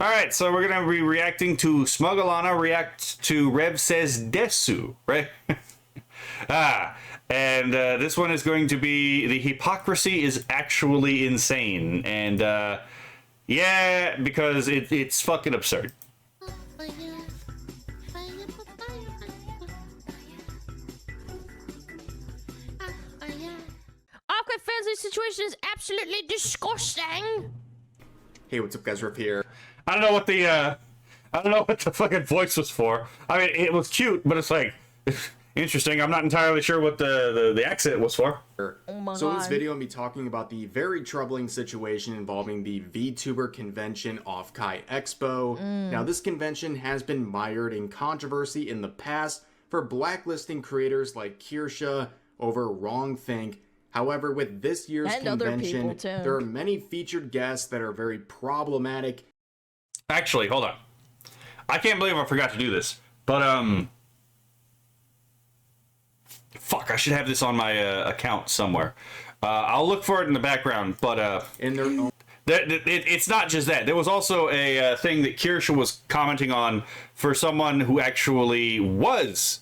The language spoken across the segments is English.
Alright, so we're gonna be reacting to Smugalana react to Rev Says Desu, right? And this one is going to be the hypocrisy is actually insane. And yeah, because it's fucking absurd. Offkai fans, this situation is absolutely disgusting. Hey, what's up, guys? Riff here. I don't know what the fucking voice was for. I mean, it was cute, but it's like interesting. I'm not entirely sure what the accent was for. Oh my So in this God. video, I'm be talking about the very troubling situation involving the VTuber convention Offkai Expo. Now, this convention has been mired in controversy in the past for blacklisting creators like Kirsche over wrongthink. However, with this year's And other convention, people, too. there are many featured guests that are very problematic. Actually, hold on. I can't believe I forgot to do this. But fuck, I should have this on my account somewhere. I'll look for it in the background, but In their own it's not just that. There was also a thing that Kirsche was commenting on for someone who actually was,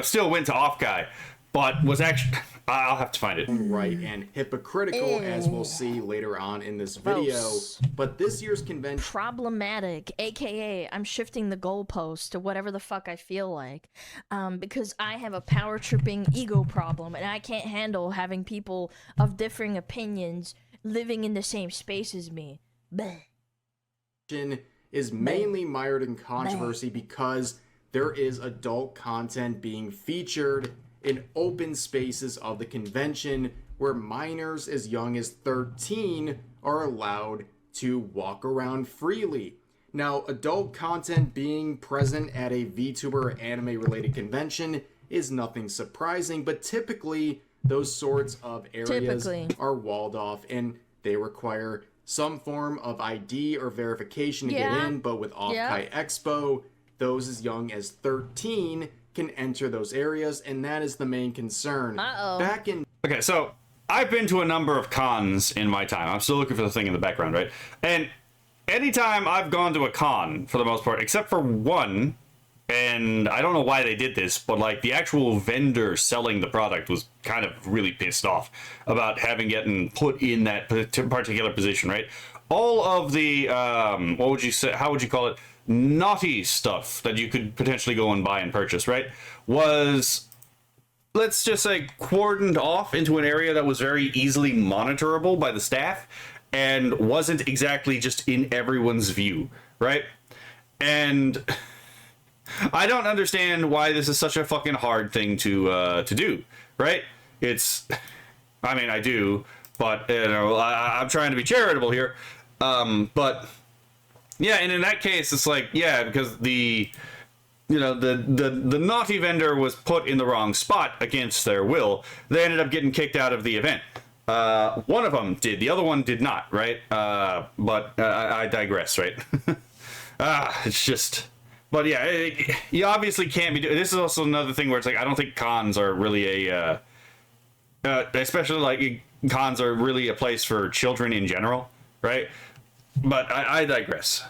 still went to Offkai, but was actually... I'll have to find it. right and hypocritical, as we'll see later on in this video. Gross. But this year's convention Problematic, aka I'm shifting the goalpost to whatever the fuck I feel like, because I have a power tripping ego problem and I can't handle having people of differing opinions living in the same space as me. Bleh. is mainly mired in controversy because there is adult content being featured in open spaces of the convention where minors as young as 13 are allowed to walk around freely. Now, adult content being present at a VTuber or anime related convention is nothing surprising, but typically those sorts of areas are walled off and they require some form of ID or verification to get in, but with Offkai Expo, those as young as 13 can enter those areas, and that is the main concern. Back in... Okay, so I've been to a number of cons in my time. I'm still looking for the thing in the background, right? And anytime I've gone to a con, for the most part, except for one, and I don't know why they did this, but like the actual vendor selling the product was kind of really pissed off about having gotten put in that particular position, right? All of the, what would you say, how would you call it? Naughty stuff that you could potentially go and buy and purchase, right, was, let's just say, cordoned off into an area that was very easily monitorable by the staff and wasn't exactly just in everyone's view, right? And I don't understand why this is such a fucking hard thing to do, right? It's, I mean, I do, but I'm trying to be charitable here, but yeah, and in that case, it's like, yeah, because the naughty vendor was put in the wrong spot against their will. They ended up getting kicked out of the event. One of them did, the other one did not, right? But I digress, right? It's just, but yeah, you obviously can't be doing. This is also another thing where it's like, I don't think cons are really especially like cons are really a place for children in general, right? But I digress.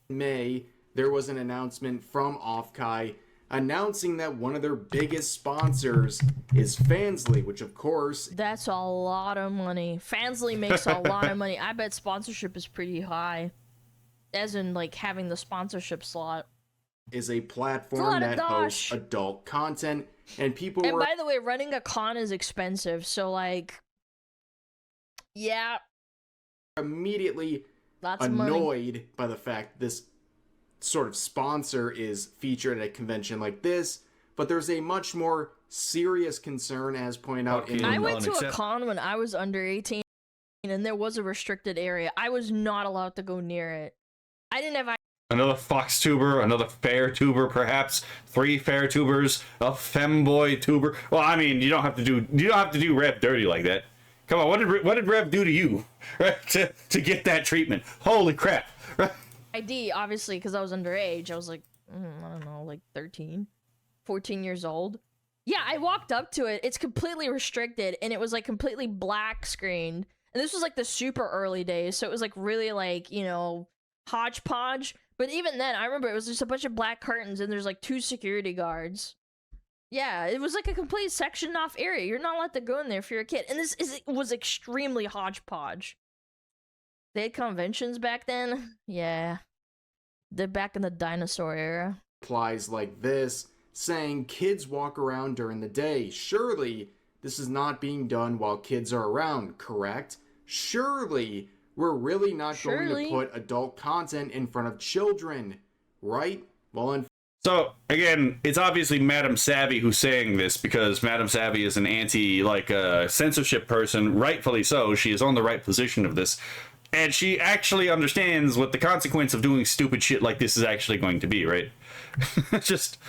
May, there was an announcement from Offkai announcing that one of their biggest sponsors is Fansly, which of course... That's a lot of money. Fansly makes a lot of money. I bet sponsorship is pretty high. As in, like, having the sponsorship slot. ...is a platform that hosts adult content, and people And were... by the way, running a con is expensive, so, like... Yeah. ...immediately annoyed by the fact this sort of sponsor is featured at a convention like this, but there's a much more serious concern, as pointed out in... I went to a con when I was under 18, and there was a restricted area. I was not allowed to go near it. I didn't have... Another fox tuber, another fair tuber, perhaps 3 fair tubers, a femboy tuber. Well, I mean, you don't have to do Rev dirty like that. Come on, what did Rev do to you, right? To get that treatment? Holy crap! Right? ID, obviously, because I was underage. I was like, I don't know, like 13, 14 years old. Yeah, I walked up to it. It's completely restricted, and it was like completely black screened. And this was like the super early days, so it was like really like, hodgepodge. But even then, I remember it was just a bunch of black curtains and there's like 2 security guards. Yeah, it was like a complete sectioned off area. You're not allowed to go in there if you're a kid. And was extremely hodgepodge. They had conventions back then? Yeah. They're back in the dinosaur era. Applies like this, saying kids walk around during the day. Surely this is not being done while kids are around, correct? Surely we're really not going to put adult content in front of children, right? Well, so, again, it's obviously Madam Savvy who's saying this, because Madam Savvy is an censorship person, rightfully so. She is on the right position of this. And she actually understands what the consequence of doing stupid shit like this is actually going to be, right? Just,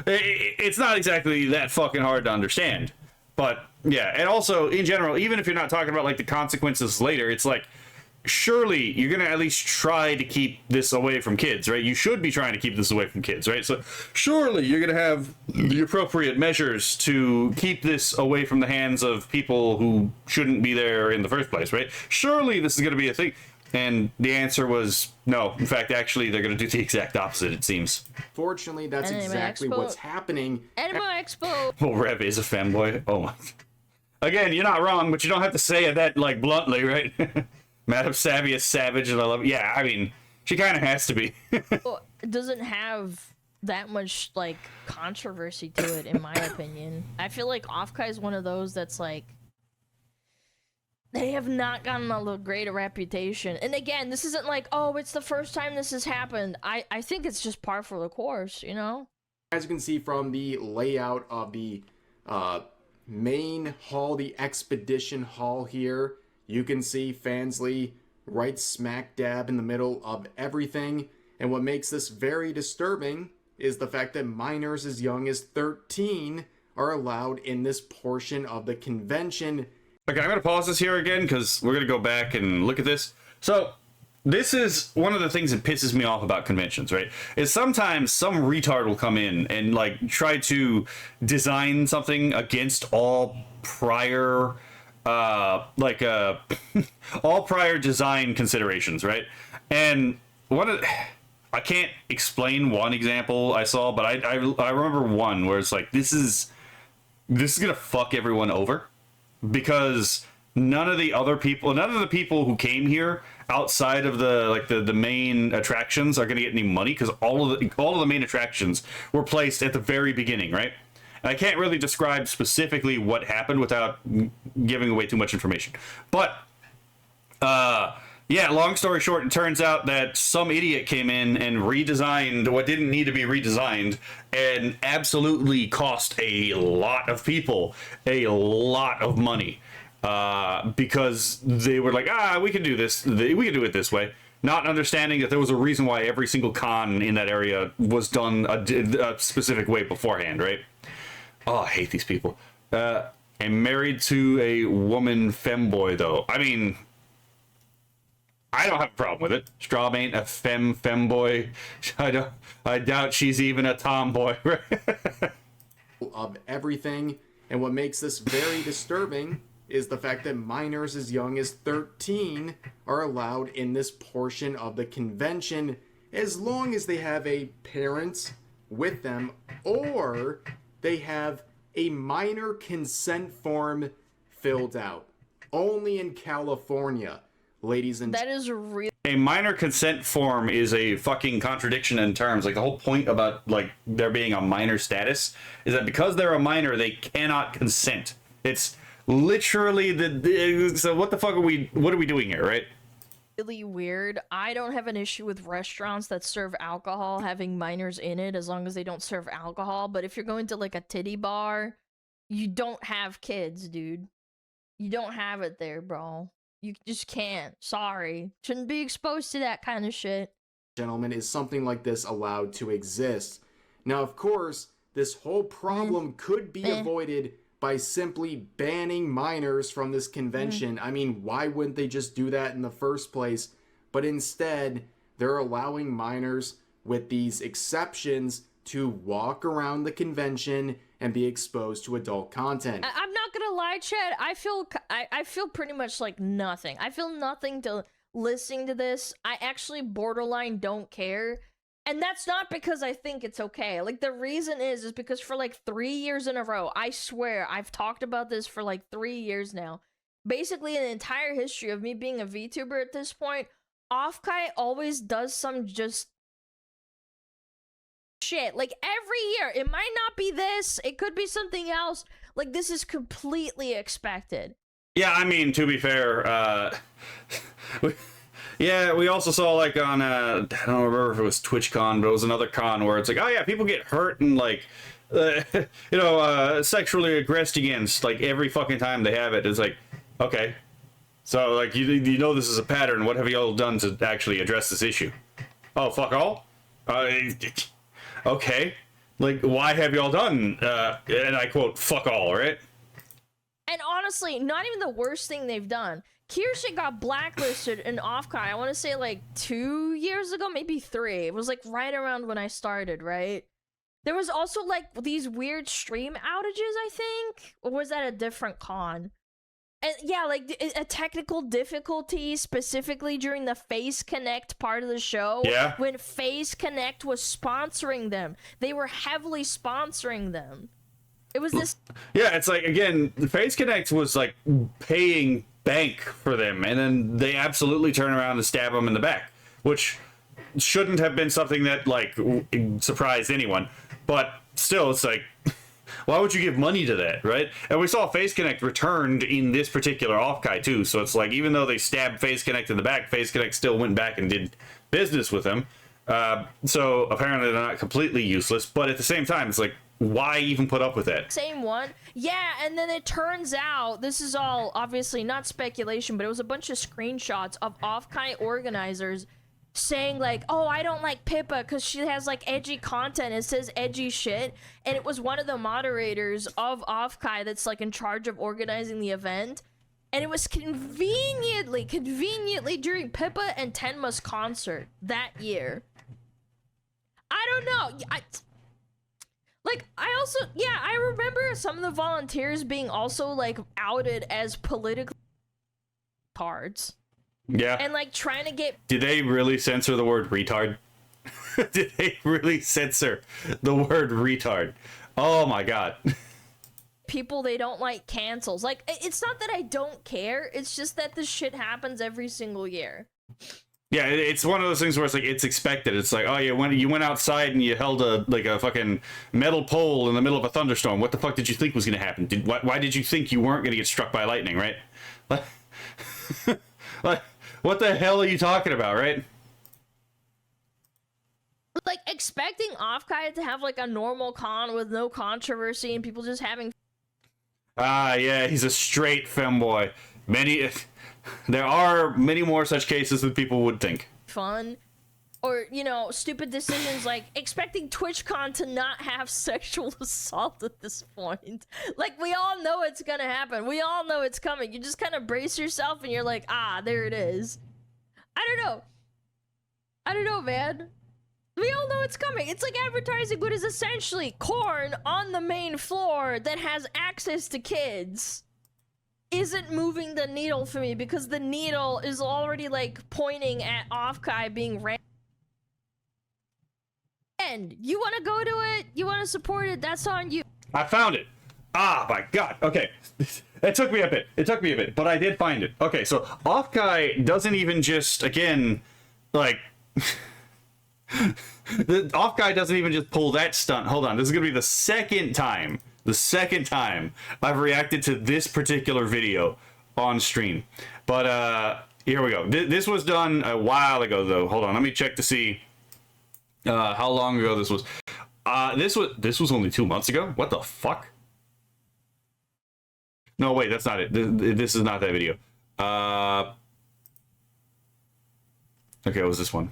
it's not exactly that fucking hard to understand. But, yeah, and also, in general, even if you're not talking about, like, the consequences later, it's like, surely you're going to at least try to keep this away from kids, right? You should be trying to keep this away from kids, right? So surely you're going to have the appropriate measures to keep this away from the hands of people who shouldn't be there in the first place, right? Surely this is going to be a thing. And the answer was no. In fact, actually, they're going to do the exact opposite, it seems. Fortunately, that's exactly what's happening. Anime Expo! Well, Rev is a femboy. Oh my. Again, you're not wrong, but you don't have to say it that, like, bluntly, right? Madam Savvy is savage, and I love it. Yeah, I mean, she kind of has to be. Well, it doesn't have that much, like, controversy to it, in my opinion. I feel like Offkai is one of those that's, like, they have not gotten a great reputation. And again, this isn't like, oh, it's the first time this has happened. I think it's just par for the course, you know? As you can see from the layout of the main hall, the expedition hall here, you can see Fansley right smack dab in the middle of everything. And what makes this very disturbing is the fact that minors as young as 13 are allowed in this portion of the convention. Okay, I'm going to pause this here again, because we're going to go back and look at this. So, this is one of the things that pisses me off about conventions, right? Is sometimes some retard will come in and, like, try to design something against all prior all prior design considerations, right? And I can't explain one example I saw, but I remember one where it's like, this is gonna fuck everyone over, because none of the people who came here outside of the main attractions are gonna get any money, because all of the main attractions were placed at the very beginning, right? I can't really describe specifically what happened without giving away too much information. But, yeah, long story short, it turns out that some idiot came in and redesigned what didn't need to be redesigned, and absolutely cost a lot of people a lot of money. Because they were like, we can do this, we can do it this way. Not understanding that there was a reason why every single con in that area was done a specific way beforehand, right? Oh, I hate these people. I'm married to a woman femboy, though. I mean, I don't have a problem with it. Straub ain't a femboy. I doubt she's even a tomboy. Of everything, and what makes this very disturbing is the fact that minors as young as 13 are allowed in this portion of the convention, as long as they have a parent with them, or they have a minor consent form filled out. Only in California, ladies and that is real. A minor consent form is a fucking contradiction in terms. Like, the whole point about, like, there being a minor status is that because they're a minor, they cannot consent. It's literally so what the fuck what are we doing here, right? Really weird. I don't have an issue with restaurants that serve alcohol having minors in it, as long as they don't serve alcohol. But if you're going to, like, a titty bar, you don't have kids, dude. You don't have it there, bro. You just can't. Sorry. Shouldn't be exposed to that kind of shit. Gentlemen, is something like this allowed to exist? Now, of course, this whole problem could be avoided by simply banning minors from this convention. I mean, why wouldn't they just do that in the first place? But instead, they're allowing minors with these exceptions to walk around the convention and be exposed to adult content. I'm not gonna lie, Chad. I feel pretty much like nothing. I feel nothing to listening to this, I actually borderline don't care. And that's not because I think it's okay. Like, the reason is because for like 3 years in a row, I swear, I've talked about this for like 3 years now. Basically, in the entire history of me being a VTuber at this point, Offkai always does some just shit. Like, every year, it might not be this, it could be something else. Like, this is completely expected. Yeah, I mean, to be fair, yeah, we also saw, like, on, I don't remember if it was TwitchCon, but it was another con where it's like, oh yeah, people get hurt and, like, sexually aggressed against, like, every fucking time they have it. It's like, okay. So, like, you know this is a pattern. What have you all done to actually address this issue? Oh, fuck all? Okay. Like, why have you all done, and I quote, fuck all, right? And honestly, not even the worst thing they've done. Kirsche got blacklisted in Offkai, I want to say like 2 years ago, maybe 3. It was like right around when I started, right? There was also like these weird stream outages, I think? Or was that a different con? And yeah, like a technical difficulty specifically during the Face Connect part of the show. Yeah. When Face Connect was sponsoring them. They were heavily sponsoring them. It was this... Yeah, it's like, again, Face Connect was like paying bank for them, and then they absolutely turn around and stab them in the back, which shouldn't have been something that, like, surprised anyone. But still, it's like, why would you give money to that, right? And we saw Face Connect returned in this particular Offkai too, so it's like, even though they stabbed Face Connect in the back, Face Connect still went back and did business with them. So apparently they're not completely useless, but at the same time, it's like, why even put up with that? Same one. Yeah, and then it turns out, this is all obviously not speculation, but it was a bunch of screenshots of Offkai organizers saying like, oh, I don't like Pippa because she has like edgy content. It says edgy shit. And it was one of the moderators of Offkai that's like in charge of organizing the event. And it was conveniently during Pippa and Tenma's concert that year. I don't know. I remember some of the volunteers being also, like, outed as political cards. Yeah. And, like, trying to get... Did they really censor the word retard? Did they really censor the word retard? Oh my god. People they don't like cancels. Like, it's not that I don't care, it's just that this shit happens every single year. Yeah, it's one of those things where it's like, it's expected. It's like, oh, you went outside and you held a fucking metal pole in the middle of a thunderstorm. What the fuck did you think was going to happen? Why did you think you weren't going to get struck by lightning, right? Like, what the hell are you talking about, right? Like, expecting Offkai to have, like, a normal con with no controversy and people just having... Ah, yeah, he's a straight femboy. There are many more such cases than people would think. Fun. Or, you know, stupid decisions like expecting TwitchCon to not have sexual assault at this point. Like, we all know it's gonna happen. We all know it's coming. You just kind of brace yourself and you're like, ah, there it is. I don't know, man. We all know it's coming. It's like advertising what is essentially corn on the main floor that has access to kids. Isn't moving the needle for me because the needle is already like pointing at Offkai being ran. And you want to go to it, you want to support it, that's on you. I found it. Ah, my god. Okay. It took me a bit, but I did find it. Okay, so Offkai doesn't even just, again, like... the Offkai doesn't even just pull that stunt. Hold on, this is gonna be the second time I've reacted to this particular video on stream. But here we go. This was done a while ago though. Hold on, let me check to see how long ago this was. This was only 2 months ago? What the fuck? No, wait, that's not it. This is not that video. Okay, what was this one?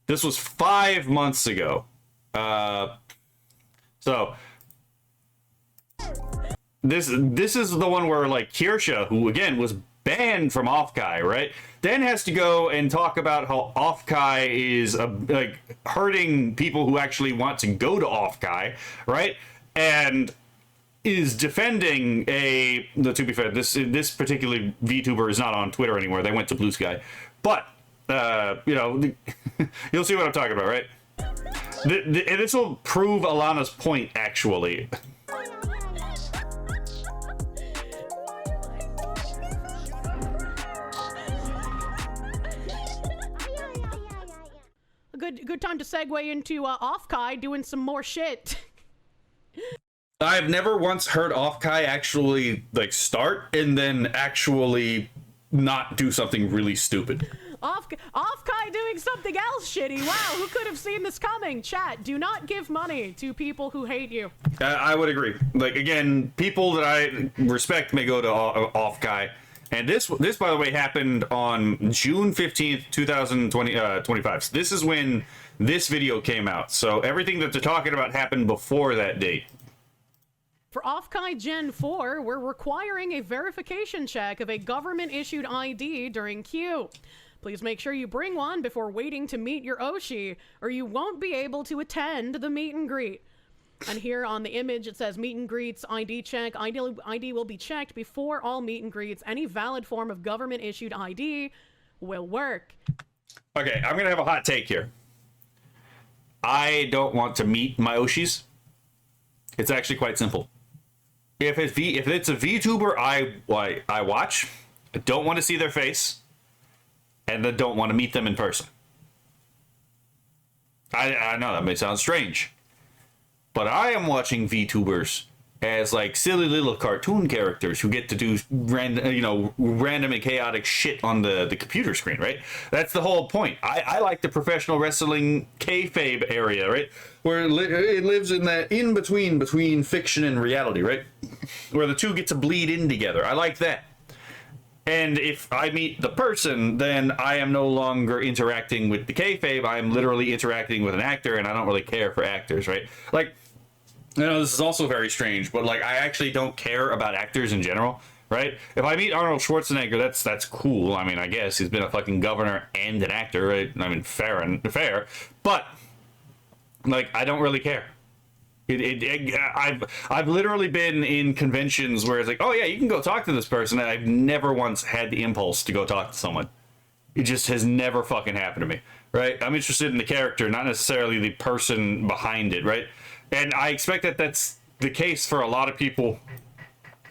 This was 5 months ago. So this is the one where like Kirsche, who again was banned from Offkai, right? Then has to go and talk about how Offkai is like hurting people who actually want to go to Offkai, right? And is defending to be fair, this particular VTuber is not on Twitter anymore. They went to Blue Sky. But, you know, you'll see what I'm talking about, right? This will prove Alana's point, actually. Good time to segue into Offkai doing some more shit. I've never once heard Offkai actually like start and then actually not do something really stupid. Offkai doing something else shitty. Wow, who could have seen this coming? Chat, do not give money to people who hate you. I would agree. Like, again, people that I respect may go to Offkai. And this, by the way, happened on June 15th, 2025. So this is when this video came out. So everything that they're talking about happened before that date. For Offkai Gen 4, we're requiring a verification check of a government-issued ID during queue. Please make sure you bring one before waiting to meet your Oshi, or you won't be able to attend the meet and greet. And here on the image, it says meet and greets, ID check. ID will be checked before all meet and greets. Any valid form of government-issued ID will work. Okay, I'm going to have a hot take here. I don't want to meet my Oshis. It's actually quite simple. If it's a VTuber I watch, I don't want to see their face, and I don't want to meet them in person. I know that may sound strange, but I am watching VTubers as like silly little cartoon characters who get to do random and chaotic shit on the computer screen, right? That's the whole point. I like the professional wrestling kayfabe area, right? Where it lives in that between fiction and reality, right? Where the two get to bleed in together. I like that. And if I meet the person, then I am no longer interacting with the kayfabe. I am literally interacting with an actor, and I don't really care for actors, right? Like, I know this is also very strange, but like I actually don't care about actors in general, right? If I meet Arnold Schwarzenegger, that's cool. I mean, I guess he's been a fucking governor and an actor, right? I mean, fair, but like I don't really care. I've literally been in conventions where it's like, oh yeah, you can go talk to this person, and I've never once had the impulse to go talk to someone. It just has never fucking happened to me, right? I'm interested in the character, not necessarily the person behind it, right? And I expect that that's the case for a lot of people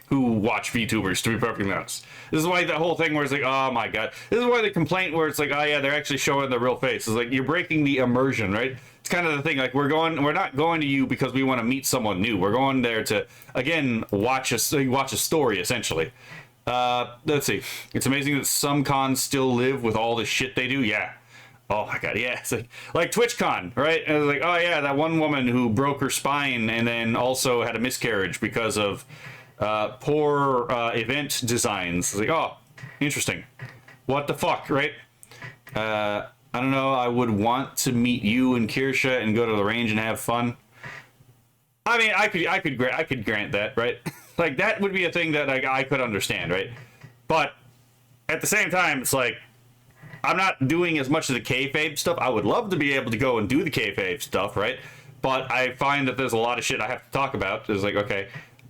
who watch VTubers, to be perfectly honest. This is why the whole thing where it's like, oh my god. This is why the complaint where it's like, oh yeah, they're actually showing their real face. It's like, you're breaking the immersion, right? It's kind of the thing, like we're not going to you because we want to meet someone new. We're going there to, again, watch a story, essentially. Let's see. It's amazing that some cons still live with all the shit they do. Yeah. Oh my god, yeah. It's like TwitchCon, right? And it's like, oh yeah, that one woman who broke her spine and then also had a miscarriage because of poor event designs. It's like, oh, interesting. What the fuck, right? I don't know. I would want to meet you and Kirsche and go to the range and have fun. I mean, I could grant that, right? Like that would be a thing that like I could understand, right? But at the same time, it's like I'm not doing as much of the kayfabe stuff. I would love to be able to go and do the kayfabe stuff, right? But I find that there's a lot of shit I have to talk about. It's like, okay,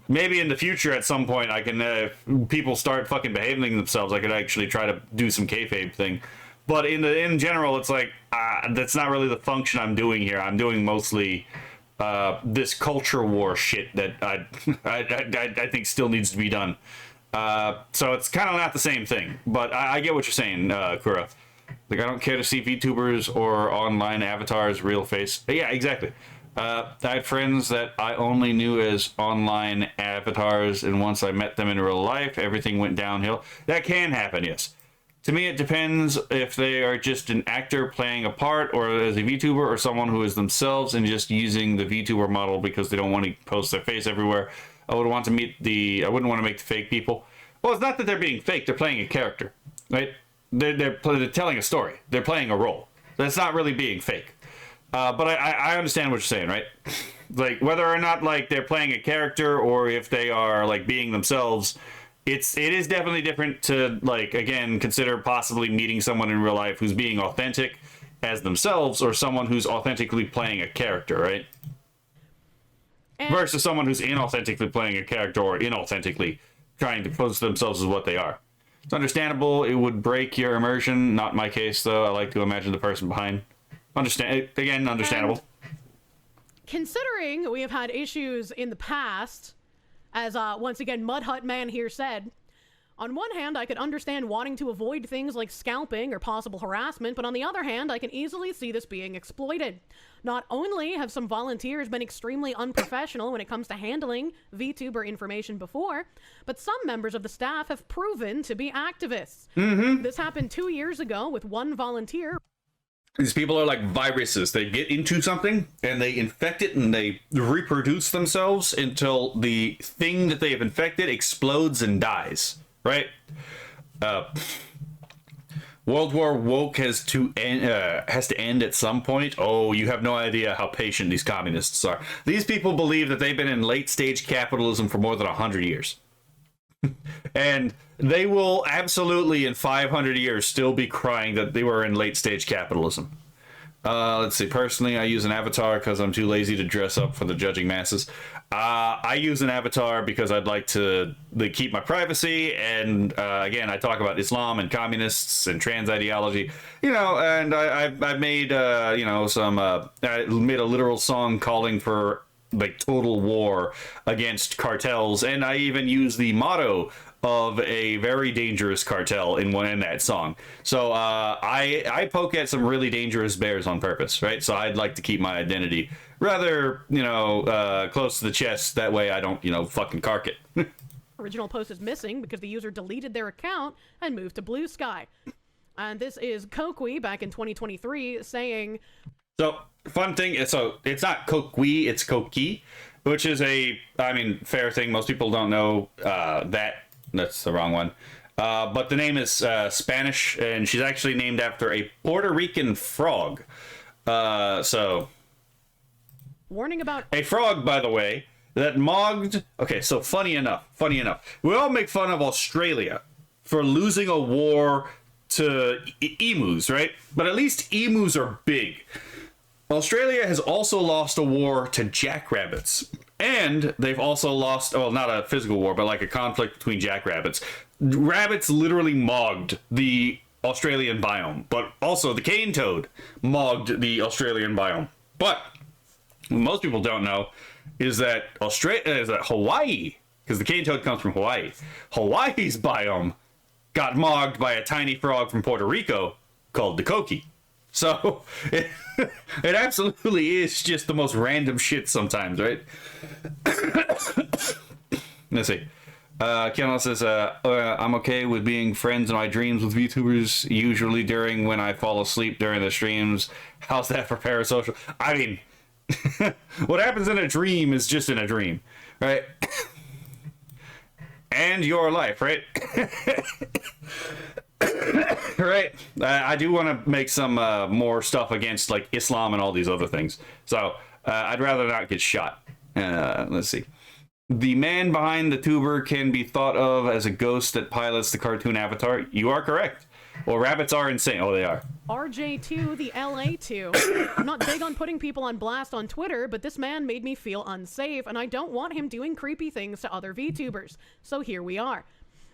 maybe in the future at some point I can, if people start fucking behaving themselves, I could actually try to do some kayfabe thing. But in general, it's like, that's not really the function I'm doing here. I'm doing mostly this culture war shit that I think still needs to be done. So it's kind of not the same thing. But I get what you're saying, Kura. Like, I don't care to see VTubers or online avatars real face. Yeah, exactly. I had friends that I only knew as online avatars, and once I met them in real life, everything went downhill. That can happen, yes. To me, it depends if they are just an actor playing a part, or as a VTuber, or someone who is themselves and just using the VTuber model because they don't want to post their face everywhere. I wouldn't want to make the fake people. Well, it's not that they're being fake; they're playing a character, right? They're telling a story. They're playing a role. That's not really being fake. But I understand what you're saying, right? Like whether or not like they're playing a character or if they are like being themselves. It is definitely different to, like, again, consider possibly meeting someone in real life who's being authentic as themselves or someone who's authentically playing a character, right? versus someone who's inauthentically playing a character or inauthentically trying to pose themselves as what they are. It's understandable. It would break your immersion. Not my case, though. I like to imagine the person behind. Understandable. Considering we have had issues in the past, as once again Mud Hut Man here said, on one hand, I could understand wanting to avoid things like scalping or possible harassment, but on the other hand, I can easily see this being exploited. Not only have some volunteers been extremely unprofessional when it comes to handling VTuber information before, but some members of the staff have proven to be activists. This happened 2 years ago with one volunteer. These people are like viruses. They get into something and they infect it and they reproduce themselves until the thing that they have infected explodes and dies. Right? World War Woke has to end at some point. Oh, you have no idea how patient these communists are. These people believe that they've been in late stage capitalism for more than 100 years. And they will absolutely in 500 years still be crying that they were in late stage capitalism. Let's see. Personally, I use an avatar because I'm too lazy to dress up for the judging masses. I use an avatar because I'd like to keep my privacy. And again, I talk about Islam and communists and trans ideology, and I've made, I made a literal song calling for like total war against cartels. And I even use the motto of a very dangerous cartel in that song. So I poke at some really dangerous bears on purpose, right? So I'd like to keep my identity rather, close to the chest. That way I don't, fucking cark it. Original post is missing because the user deleted their account and moved to Blue Sky. And this is C0qui back in 2023 saying... So, fun thing, so it's not C0qui, it's C0qui, which is fair thing. Most people don't know that's the wrong one. But the name is Spanish, and she's actually named after a Puerto Rican frog. So... Warning about... A frog, by the way, that mogged... Okay, so funny enough. We all make fun of Australia for losing a war to emus, right? But at least emus are big. Australia has also lost a war to jackrabbits. And they've also lost, well, not a physical war, but like a conflict between jackrabbits. Rabbits literally mogged the Australian biome, but also the cane toad mogged the Australian biome. But what most people don't know is that Hawaii, because the cane toad comes from Hawaii, Hawaii's biome got mogged by a tiny frog from Puerto Rico called the C0qui. So it absolutely is just the most random shit sometimes, right? Let's see. Keanu says, I'm okay with being friends in my dreams with VTubers, usually during when I fall asleep during the streams. How's that for parasocial? I mean, what happens in a dream is just in a dream, right? And your life, right? Right. I do want to make some more stuff against like Islam and all these other things. So I'd rather not get shot. Let's see. The man behind the tuber can be thought of as a ghost that pilots the cartoon avatar. You are correct. Well, rabbits are insane. Oh, they are. RJ2, the LA2. I'm not big on putting people on blast on Twitter, but this man made me feel unsafe, and I don't want him doing creepy things to other VTubers. So here we are.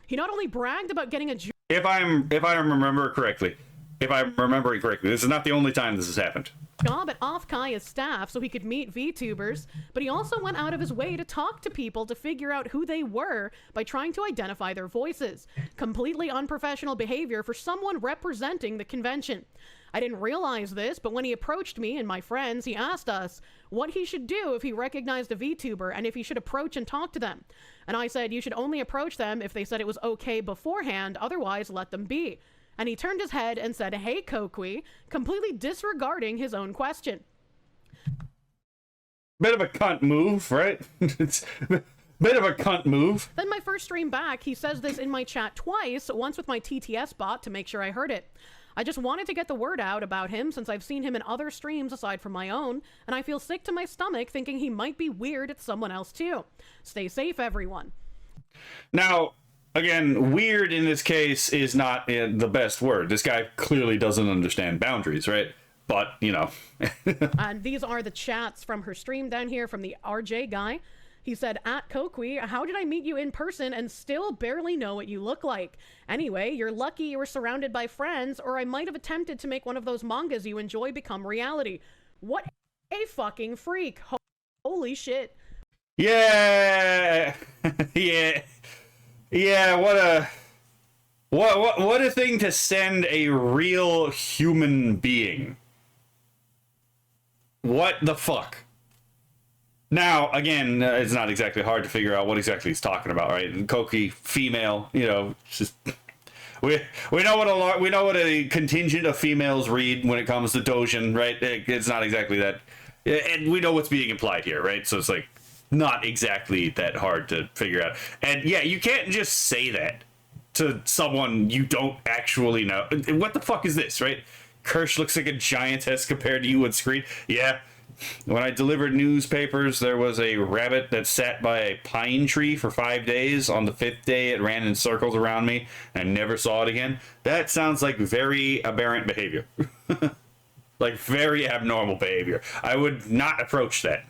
He not only bragged about getting a... If I remember correctly, this is not the only time this has happened. Job at Offkai staff so he could meet VTubers, but he also went out of his way to talk to people to figure out who they were by trying to identify their voices. Completely unprofessional behavior for someone representing the convention. I didn't realize this, but when he approached me and my friends, he asked us what he should do if he recognized a VTuber and if he should approach and talk to them. And I said, you should only approach them if they said it was okay beforehand, otherwise let them be. And he turned his head and said, hey, C0qui, completely disregarding his own question. Bit of a cunt move, right? It's a bit of a cunt move. Then my first stream back, he says this in my chat twice, once with my TTS bot to make sure I heard it. I just wanted to get the word out about him since I've seen him in other streams aside from my own, and I feel sick to my stomach thinking he might be weird at someone else too. Stay safe, everyone. Now... Again, weird in this case is not the best word. This guy clearly doesn't understand boundaries, right? but, you know. And these are the chats from her stream down here from the RJ guy. He said, at C0qui, how did I meet you in person and still barely know what you look like? Anyway, you're lucky you were surrounded by friends, or I might have attempted to make one of those mangas you enjoy become reality. What a fucking freak. Holy shit. Yeah. Yeah, what a thing to send a real human being. What the fuck? Now, again, it's not exactly hard to figure out what exactly he's talking about, right? C0qui, female, you know, just we know what a contingent of females read when it comes to Dojin, right? It's not exactly that, and we know what's being implied here, right? So it's like not exactly that hard to figure out. And yeah, you can't just say that to someone you don't actually know. What the fuck is this, right? Kirsche looks like a giantess compared to you on screen. Yeah. When I delivered newspapers, there was a rabbit that sat by a pine tree for 5 days. On the 5th day, it ran in circles around me, and I never saw it again. That sounds like very aberrant behavior. Like, very abnormal behavior. I would not approach that.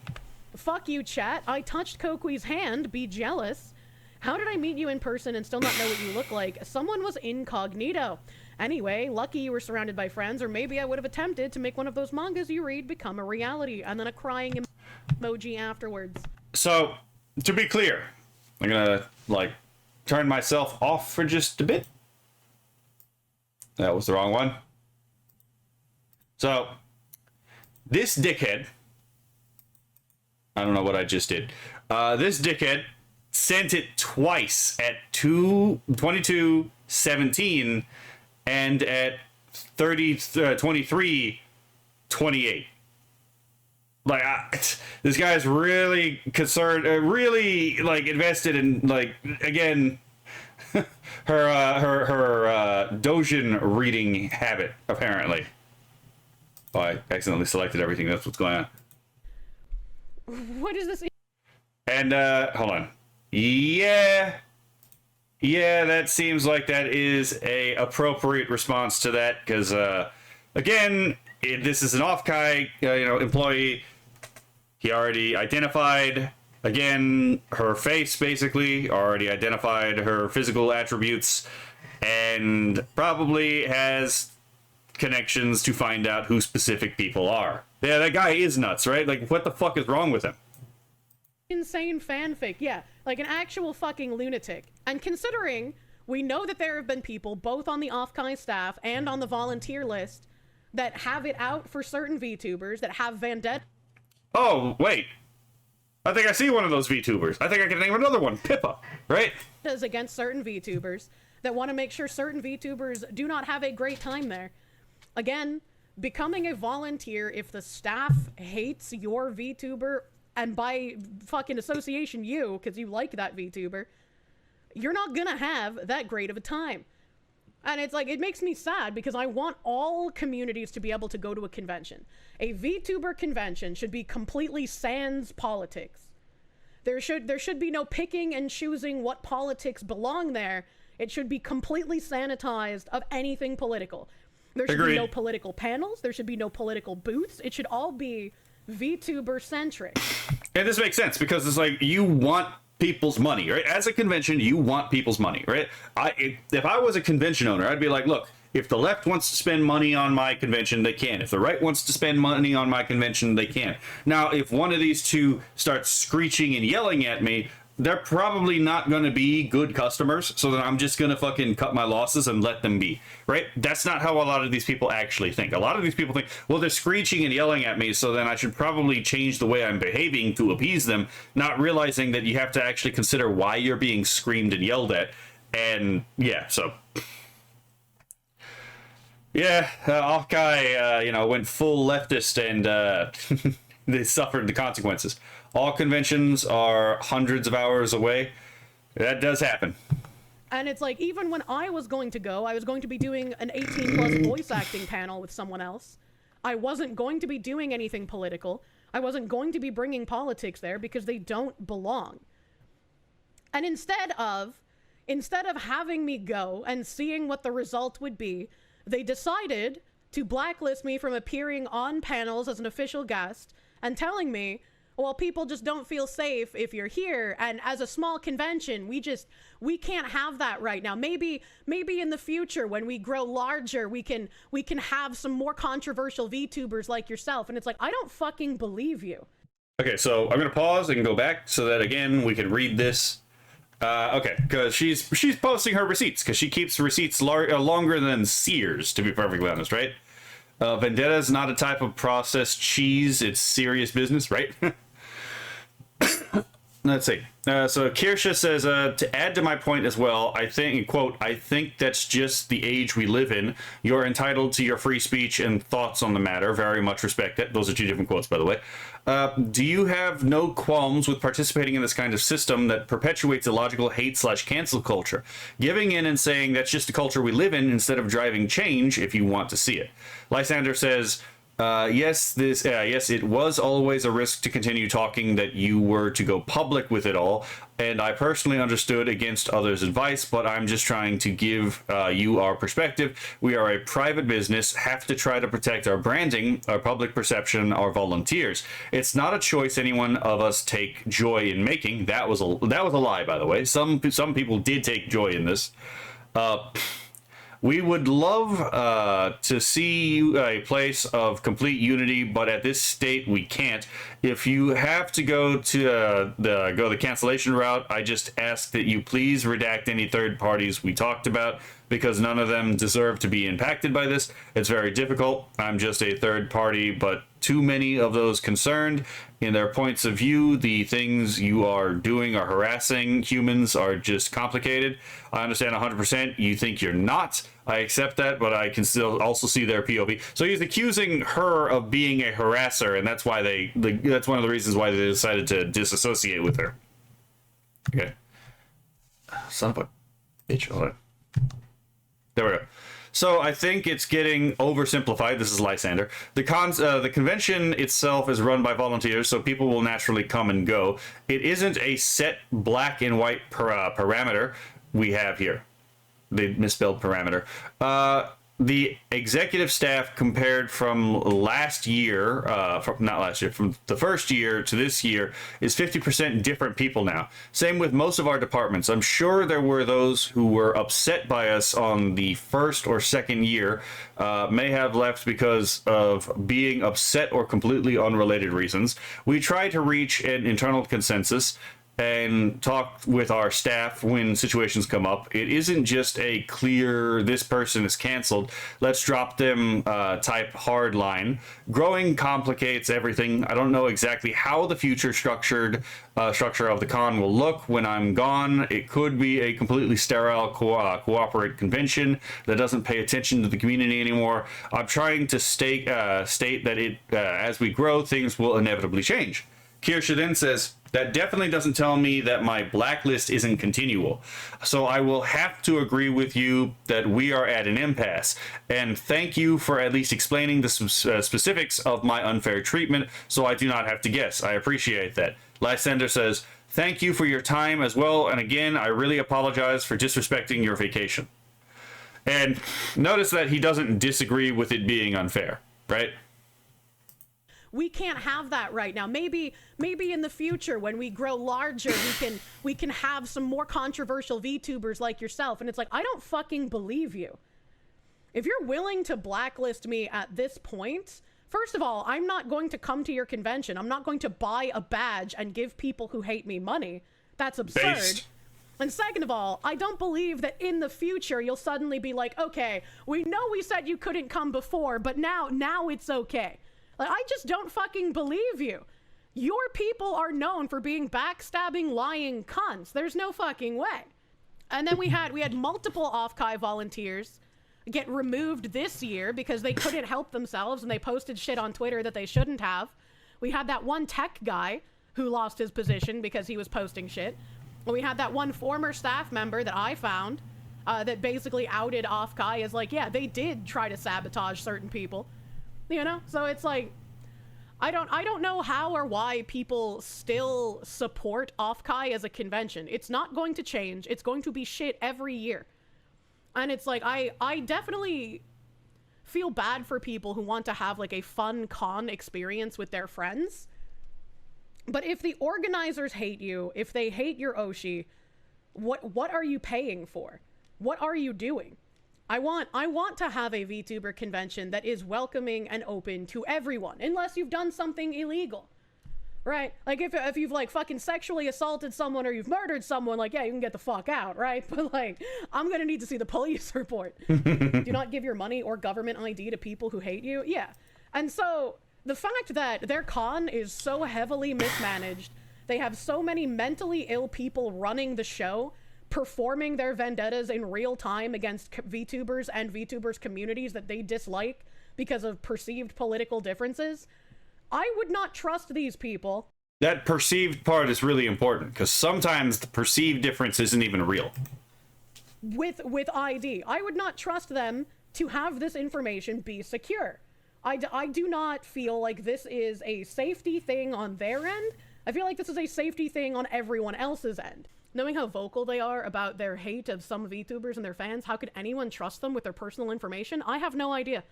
Fuck you, chat. I touched C0qui's hand. Be jealous. How did I meet you in person and still not know what you look like? Someone was incognito. Anyway, lucky you were surrounded by friends, or maybe I would have attempted to make one of those mangas you read become a reality, and then a crying emoji afterwards. So, to be clear, I'm gonna, like, turn myself off for just a bit. That was the wrong one. So, this dickhead, I don't know what I just did. This dickhead sent it twice at 22:17 and at 23:28. Like, this guy's really concerned, really, like, invested in, like, again, her Dojin reading habit, apparently. Oh, I accidentally selected everything. That's what's going on. What is this? And, hold on. Yeah, that seems like that is a appropriate response to that, because, again, this is an Offkai, employee. He already identified, again, her face, basically, already identified her physical attributes, and probably has connections to find out who specific people are. Yeah, that guy is nuts, right? Like, what the fuck is wrong with him? Insane fanfic, yeah, like an actual fucking lunatic. And considering we know that there have been people, both on the Offkai staff and on the volunteer list, that have it out for certain VTubers, that have vendetta. Oh, wait. I think I see one of those VTubers. I think I can name another one. Pippa, right? Against certain VTubers that want to make sure certain VTubers do not have a great time there. Again, becoming a volunteer, if the staff hates your VTuber, and by fucking association you, because you like that VTuber, you're not gonna have that great of a time. And it's like, it makes me sad because I want all communities to be able to go to a convention. A VTuber convention should be completely sans politics. There should be no picking and choosing what politics belong there. It should be completely sanitized of anything political. There should be no political panels. There should be no political booths. It should all be VTuber centric. And this makes sense because it's like, you want people's money, right? As a convention, you want people's money, right? If I was a convention owner, I'd be like, look, if the left wants to spend money on my convention, they can. If the right wants to spend money on my convention, they can. Now, if one of these two starts screeching and yelling at me, they're probably not going to be good customers, so then I'm just going to fucking cut my losses and let them be, right? That's not how a lot of these people actually think. A lot of these people think, well, they're screeching and yelling at me, so then I should probably change the way I'm behaving to appease them, not realizing that you have to actually consider why you're being screamed and yelled at. And yeah, so... yeah, Offkai, went full leftist and they suffered the consequences. All conventions are hundreds of hours away. That does happen. And it's like, even when I was going to go, I was going to be doing an 18+ voice acting panel with someone else. I wasn't going to be doing anything political. I wasn't going to be bringing politics there because they don't belong. And instead of having me go and seeing what the result would be, they decided to blacklist me from appearing on panels as an official guest and telling me, well, people just don't feel safe if you're here, and as a small convention, we can't have that right now. Maybe in the future when we grow larger, we can have some more controversial VTubers like yourself. And it's like, I don't fucking believe you. Okay, so I'm gonna pause and go back so that again we can read this. Okay, because she's posting her receipts because she keeps receipts longer than Sears, to be perfectly honest, right? Vendetta is not a type of processed cheese; it's serious business, right? Let's see. So Kirsche says, to add to my point as well, I think, quote, I think that's just the age we live in. You're entitled to your free speech and thoughts on the matter. Very much respect that. Those are two different quotes, by the way. Do you have no qualms with participating in this kind of system that perpetuates illogical hate/cancel culture? Giving in and saying that's just the culture we live in instead of driving change if you want to see it. Lysander says, yes, it was always a risk to continue talking that you were to go public with it all, and I personally understood against others' advice, but I'm just trying to give you our perspective. We are a private business, have to try to protect our branding, our public perception, our volunteers. It's not a choice any one of us take joy in making. That was a lie, by the way. Some people did take joy in this. We would love to see a place of complete unity, but at this state we can't. If you have to go to the cancellation route, I just ask that you please redact any third parties we talked about, because none of them deserve to be impacted by this. It's very difficult. I'm just a third party, but too many of those concerned, in their points of view, the things you are doing are harassing humans are just complicated. I understand 100%. You think you're not. I accept that, but I can still also see their POV. So he's accusing her of being a harasser, and that's why that's one of the reasons why they decided to disassociate with her. Okay. Son of a bitch. Hold on. There we go. So I think it's getting oversimplified. This is Lysander. The convention itself is run by volunteers, so people will naturally come and go. It isn't a set black and white parameter we have here. They misspelled parameter. The executive staff compared from last year, from the first year to this year, is 50% different people now. Same with most of our departments. I'm sure there were those who were upset by us on the first or second year, may have left because of being upset or completely unrelated reasons. We try to reach an internal consensus and talk with our staff when situations come up. It isn't just a clear, this person is canceled, let's drop them type hard line. Growing complicates everything. I don't know exactly how the future structure of the con will look when I'm gone. It could be a completely sterile cooperate convention that doesn't pay attention to the community anymore. I'm trying to state that as we grow, things will inevitably change. Kirsche then says, that definitely doesn't tell me that my blacklist isn't continual. So I will have to agree with you that we are at an impasse. And thank you for at least explaining the specifics of my unfair treatment so I do not have to guess. I appreciate that. Lysander says, thank you for your time as well. And again, I really apologize for disrespecting your vacation. And notice that he doesn't disagree with it being unfair, right? We can't have that right now. Maybe in the future when we grow larger, we can have some more controversial VTubers like yourself. And it's like, I don't fucking believe you. If you're willing to blacklist me at this point, first of all, I'm not going to come to your convention. I'm not going to buy a badge and give people who hate me money. That's absurd. Based. And second of all, I don't believe that in the future you'll suddenly be like, okay, we know we said you couldn't come before, but now it's okay. Like, I just don't fucking believe you. Your people are known for being backstabbing, lying cunts. There's no fucking way. And then we had multiple Offkai volunteers get removed this year because they couldn't help themselves and they posted shit on Twitter that they shouldn't have. We had that one tech guy who lost his position because he was posting shit. We had that one former staff member that I found that basically outed Offkai as like, yeah, they did try to sabotage certain people. You know, so it's like, I don't know how or why people still support Offkai as a convention. It's not going to change. It's going to be shit every year. And it's like, I definitely feel bad for people who want to have like a fun con experience with their friends. But if the organizers hate you, if they hate your Oshi, what are you paying for? What are you doing? I want to have a VTuber convention that is welcoming and open to everyone, unless you've done something illegal. Right? Like, if you've, like, fucking sexually assaulted someone or you've murdered someone, like, yeah, you can get the fuck out, right? But, like, I'm gonna need to see the police report. Do not give your money or government ID to people who hate you. Yeah. And so, the fact that their con is so heavily mismanaged, they have so many mentally ill people running the show, performing their vendettas in real time against VTubers and VTubers communities that they dislike because of perceived political differences, I would not trust these people. That perceived part is really important, because sometimes the perceived difference isn't even real. With ID. I would not trust them to have this information be secure. I do not feel like this is a safety thing on their end. I feel like this is a safety thing on everyone else's end. Knowing how vocal they are about their hate of some VTubers and their fans, how could anyone trust them with their personal information? I have no idea.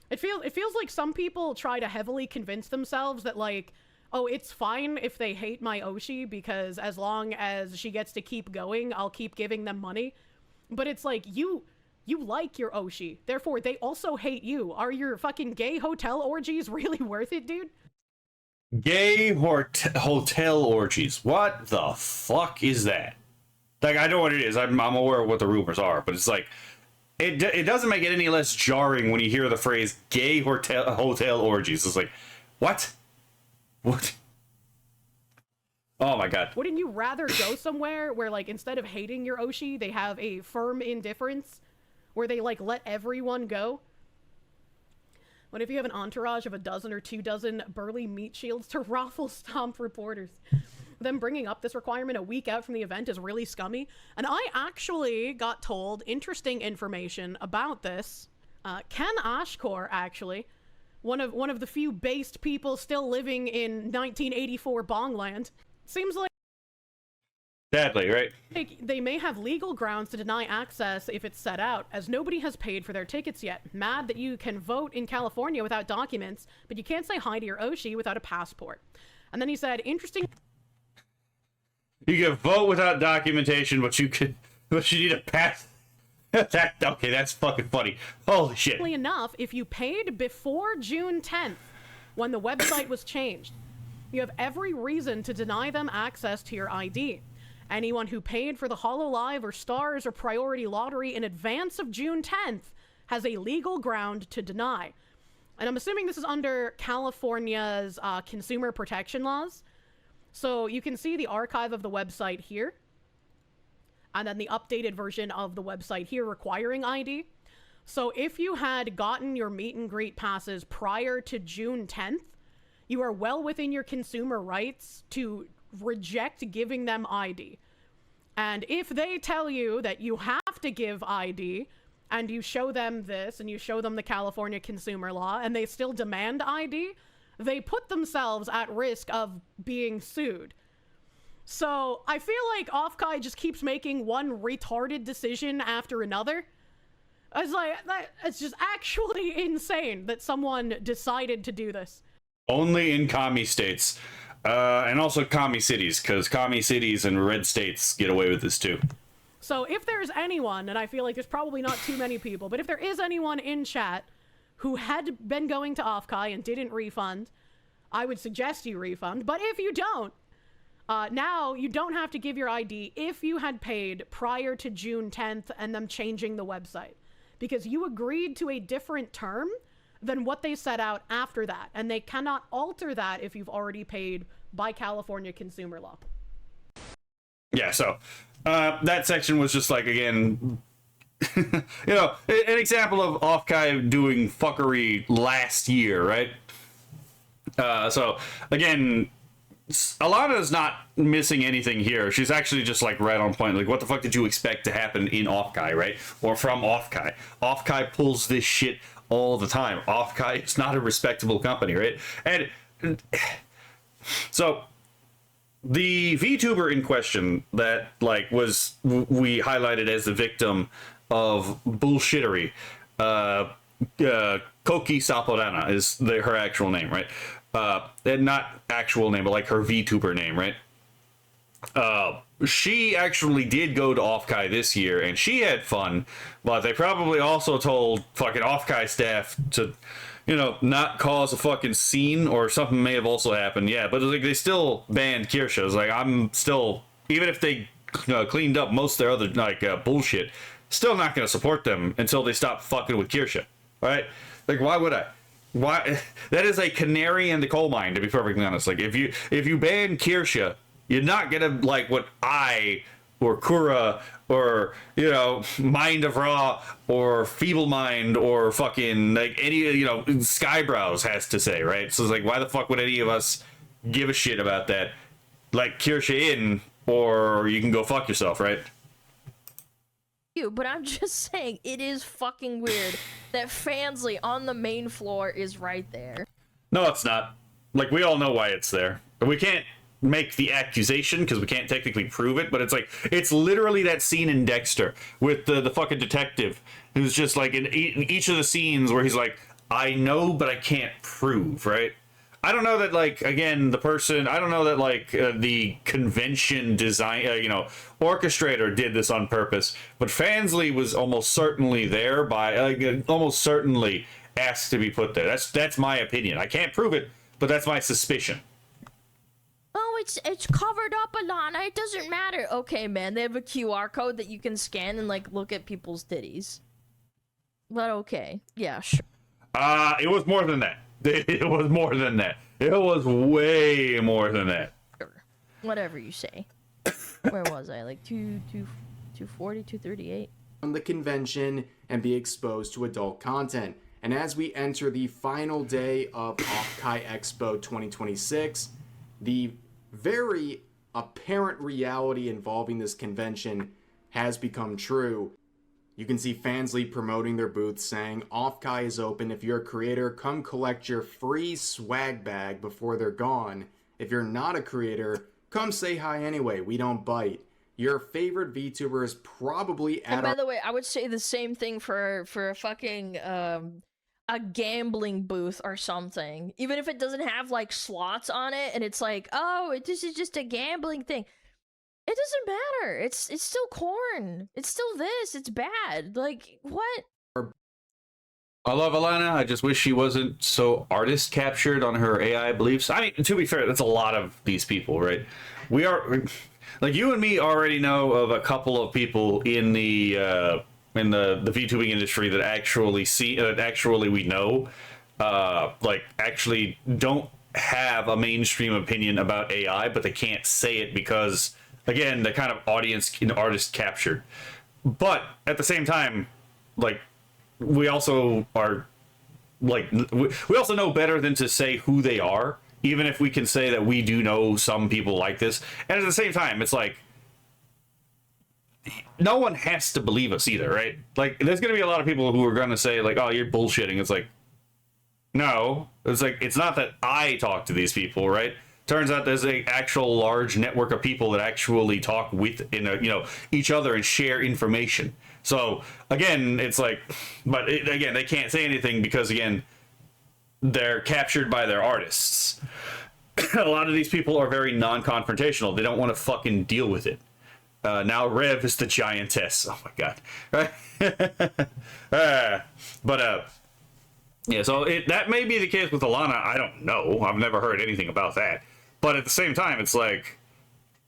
It feels like some people try to heavily convince themselves that, like, oh, it's fine if they hate my Oshi because as long as she gets to keep going, I'll keep giving them money. But it's like, you like your Oshi, therefore they also hate you. Are your fucking gay hotel orgies really worth it, dude? Gay hotel orgies. What the fuck is that? Like, I know what it is. I'm aware of what the rumors are, but it's like, it doesn't make it any less jarring when you hear the phrase gay hotel orgies. It's like, what? What? Oh my god. Wouldn't you rather go somewhere where, like, instead of hating your Oshi, they have a firm indifference? Where they, like, let everyone go? What if you have an entourage of a dozen or 2 dozen burly meat shields to raffle stomp reporters? Them bringing up this requirement a week out from the event is really scummy. And I actually got told interesting information about this. Ken Ashkor, actually, one of the few based people still living in 1984 Bongland, seems like Sadly, right? they may have legal grounds to deny access if it's set out, as nobody has paid for their tickets yet. Mad that you can vote in California without documents, but you can't say hi to your Oshi without a passport. And then he said, interesting... You can vote without documentation, but you need a pass. Okay, that's fucking funny. Holy shit. Enough, if you paid before June 10th, when the website was changed, you have every reason to deny them access to your ID. Anyone who paid for the HoloLive or Stars or Priority Lottery in advance of June 10th has a legal ground to deny. And I'm assuming this is under California's consumer protection laws. So you can see the archive of the website here. And then the updated version of the website here requiring ID. So if you had gotten your meet and greet passes prior to June 10th, you are well within your consumer rights to reject giving them ID. And if they tell you that you have to give ID, and you show them this, and you show them the California consumer law, and they still demand ID, they put themselves at risk of being sued. So I feel like Offkai just keeps making one retarded decision after another. It's just actually insane that someone decided to do this. Only in commie states. And also commie cities, because commie cities and red states get away with this too. So if there's anyone, and I feel like there's probably not too many people, but if there is anyone in chat who had been going to Offkai and didn't refund, I would suggest you refund. But if you don't, now you don't have to give your ID if you had paid prior to June 10th and them changing the website. Because you agreed to a different term than what they set out after that. And they cannot alter that if you've already paid by California consumer law. Yeah, so that section was just like, again, you know, an example of Offkai doing fuckery last year, right? So, again, Alana's not missing anything here. She's actually just like right on point. Like, what the fuck did you expect to happen in Offkai, right? Or from Offkai? Offkai pulls this shit all the time. Offkai is not a respectable company, right? And so the VTuber in question that like we highlighted as the victim of bullshittery C0qui Sapodana is her actual name, right? And not actual name, but like her VTuber name, right? She actually did go to Offkai this year, and she had fun, but they probably also told fucking Offkai staff to, you know, not cause a fucking scene, or something may have also happened. Yeah, but like they still banned Kirsche. It's like, I'm still, even if they cleaned up most of their other like bullshit, still not going to support them until they stop fucking with Kirsche, right? Like, why would I? Why? That is a canary in the coal mine, to be perfectly honest. Like, if you ban Kirsche, you're not gonna like what I or Kura or, you know, Mind of Ra or Feeble Mind or fucking like any, you know, Skybrows has to say, right? So it's like, why the fuck would any of us give a shit about that? Like, Kirsche in, or you can go fuck yourself, right? But I'm just saying, it is fucking weird that Fansly on the main floor is right there. No, it's not. Like, we all know why it's there. We can't make the accusation because we can't technically prove it, but it's like, it's literally that scene in Dexter with the fucking detective who's just like in each of the scenes where he's like, I know but I can't prove, right? I don't know that, like, again, the person, I don't know that, like, the convention design, you know, orchestrator did this on purpose, but Fansly was almost certainly there by, almost certainly asked to be put there. That's my opinion. I can't prove it, but that's my suspicion. Oh, it's covered up, Alana. It doesn't matter. Okay, man, they have a QR code that you can scan and, like, look at people's titties. But okay, yeah, sure. It was more than that. It was more than that. It was way more than that. Sure. Whatever you say. Where was I? Like 240, 238? On the convention and be exposed to adult content. And as we enter the final day of Offkai Expo 2026, the very apparent reality involving this convention has become true. You can see Fansly promoting their booth saying, Offkai is open. If you're a creator, come collect your free swag bag before they're gone. If you're not a creator, come say hi anyway. We don't bite. Your favorite VTuber is probably at And by the way, I would say the same thing for a fucking a gambling booth or something. Even if it doesn't have like slots on it and it's like, oh, this is just a gambling thing. It doesn't matter. It's still corn. It's still this. It's bad. Like, what? I love Alana. I just wish she wasn't so artist captured on her AI beliefs. I mean, to be fair, that's a lot of these people, right? We are, like, you and me already know of a couple of people in the VTubing industry that actually we know, like, actually don't have a mainstream opinion about AI, but they can't say it because, again, the kind of audience and artist captured. But at the same time, like, we also are, like, we also know better than to say who they are, even if we can say that we do know some people like this. And at the same time, it's like, no one has to believe us either, right? Like, there's going to be a lot of people who are going to say, like, oh, you're bullshitting. It's like, no. It's like, it's not that I talk to these people, right? Turns out there's an actual large network of people that actually talk with, each other and share information. So, again, it's like, but again, they can't say anything because, again, they're captured by their artists. A lot of these people are very non-confrontational. They don't want to fucking deal with it. Now Rev is the giantess. Oh my god. Right? Yeah, so that may be the case with Alana. I don't know. I've never heard anything about that. But at the same time, it's like,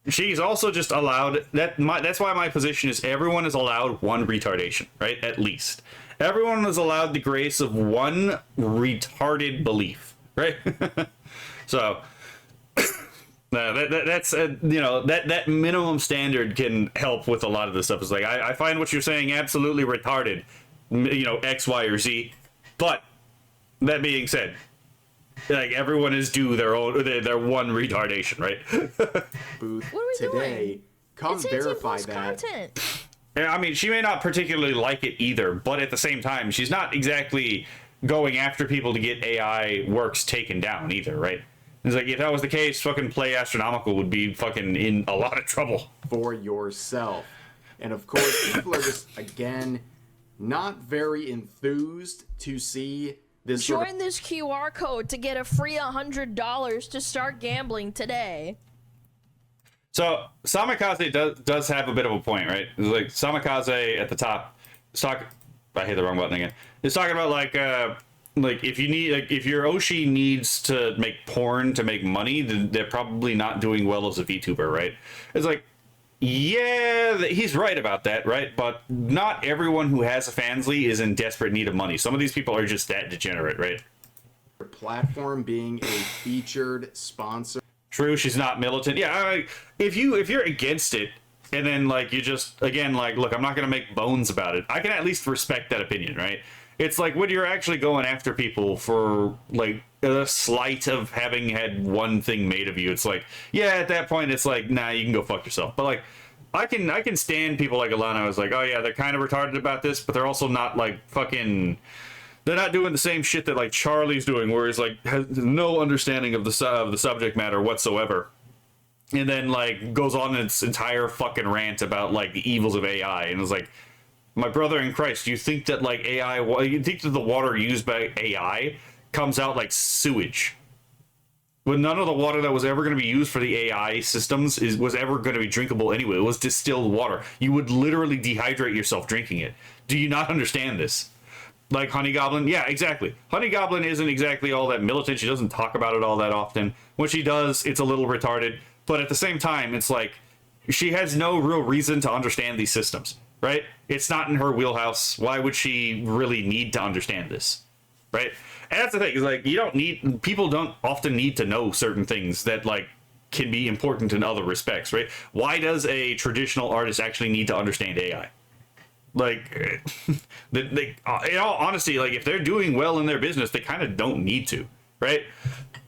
she's also just allowed, that's why my position is everyone is allowed one retardation, right? At least. Everyone is allowed the grace of one retarded belief, right? So, that's, that minimum standard can help with a lot of this stuff. It's like, I find what you're saying absolutely retarded, X, Y, or Z. But, that being said, like, everyone is due their one retardation, right? Booth What are we today. doing? Come It's 18 verify plus that. content. I mean, she may not particularly like it either, but at the same time, she's not exactly going after people to get AI works taken down either, right? It's like, if that was the case, fucking Play Astronomical would be fucking in a lot of trouble. For yourself. And of course, people are just, again, not very enthused to see this sort of... Join this QR code to get a free $100 to start gambling today. So Samikaze does have a bit of a point, right? It's like Samikaze at the top is talking. I hit the wrong button again. It's talking about like if you need, like, if your Oshi needs to make porn to make money, then they're probably not doing well as a VTuber, right? It's like, yeah, he's right about that, right? But not everyone who has a fansly is in desperate need of money. Some of these people are just that degenerate, right? platform being a featured sponsor. True, she's not militant. Yeah, if you're against it, and then like you just again like, look, I'm not gonna make bones about it. I can at least respect that opinion, right? It's like when you're actually going after people for like a slight of having had one thing made of you. It's like, yeah, at that point, it's like, nah, you can go fuck yourself. But like, I can stand people like Alana. I was like, oh yeah, they're kind of retarded about this, but they're also not like fucking. They're not doing the same shit that like Charlie's doing, where he's like has no understanding of the subject matter whatsoever, and then like goes on its entire fucking rant about like the evils of AI, and it's like, my brother in Christ, you think that like AI, you think that the water used by AI comes out like sewage? When none of the water that was ever going to be used for the AI systems was ever going to be drinkable anyway. It was distilled water. You would literally dehydrate yourself drinking it. Do you not understand this? Like Honey Goblin? Yeah, exactly. Honey Goblin isn't exactly all that militant. She doesn't talk about it all that often. When she does, it's a little retarded. But at the same time, it's like, she has no real reason to understand these systems, right? It's not in her wheelhouse. Why would she really need to understand this, right? And that's the thing, is like, people don't often need to know certain things that like can be important in other respects, right? Why does a traditional artist actually need to understand AI? Like, in all honesty, like if they're doing well in their business, they kind of don't need to, right?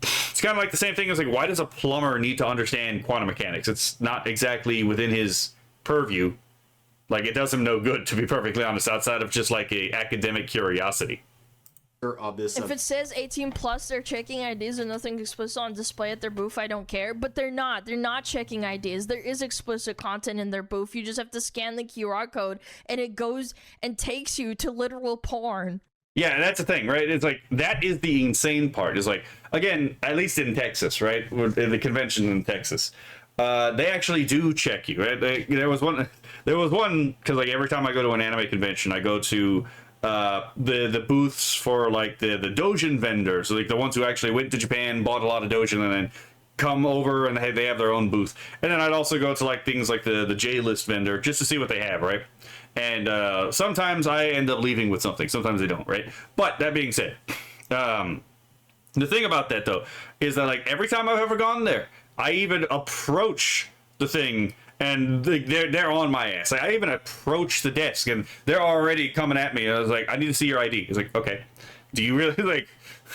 It's kind of like the same thing as like, why does a plumber need to understand quantum mechanics? It's not exactly within his purview. Like, it does him no good, to be perfectly honest, outside of just like a academic curiosity. Of this, if it says 18 plus, they're checking IDs or nothing explicit on display at their booth, I don't care. But they're not checking IDs. There is explicit content in their booth. You just have to scan the QR code and it goes and takes you to literal porn. Yeah, that's the thing, right? It's like, that is the insane part. Is like, again, at least in Texas, right? In the convention in Texas, they actually do check you, right? There was one, because like every time I go to an anime convention, I go to the booths for like the Dojin vendors, like the ones who actually went to Japan, bought a lot of Dojin, and then come over and they have their own booth. And then I'd also go to like things like the J-list vendor just to see what they have, right? And sometimes I end up leaving with something, sometimes they don't, right? But that being said, the thing about that though is that like every time I've ever gone there, I even approach the thing and they're on my ass. Like, I even approach the desk and they're already coming at me. I was like, I need to see your ID. He's like, okay. Do you really like?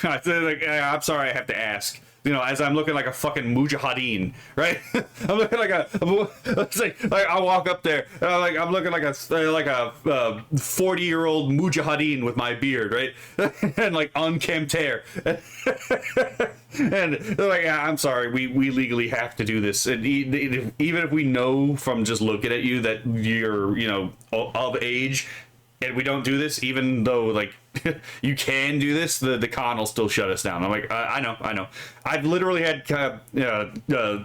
I said like, I'm sorry, I have to ask. You know, as I'm looking like a fucking mujahideen, right? I'm looking like it's like I walk up there, and I'm looking like a 40-year-old mujahideen with my beard, right? And like unkempt hair. And they're like, yeah, I'm sorry, we legally have to do this. And even if we know from just looking at you that you're, you know, of age, and we don't do this, even though like you can do this, the con will still shut us down. I'm like, I know. I've literally had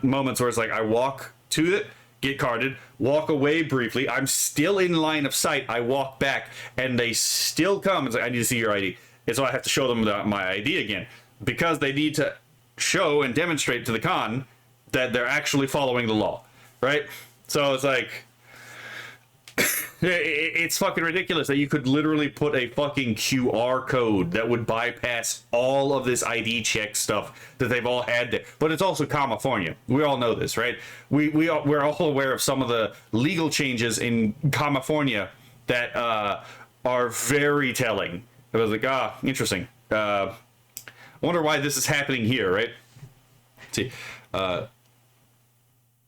moments where it's like I walk to it, get carded, walk away briefly. I'm still in line of sight. I walk back, and they still come. It's like, I need to see your ID, and so I have to show them my ID again, because they need to show and demonstrate to the con that they're actually following the law, right? So it's like, it's fucking ridiculous that you could literally put a fucking QR code that would bypass all of this ID check stuff that they've all had there. But it's also California. We all know this, right? We're all aware of some of the legal changes in California that are very telling. I was like, interesting. I wonder why this is happening here, right? Let's see.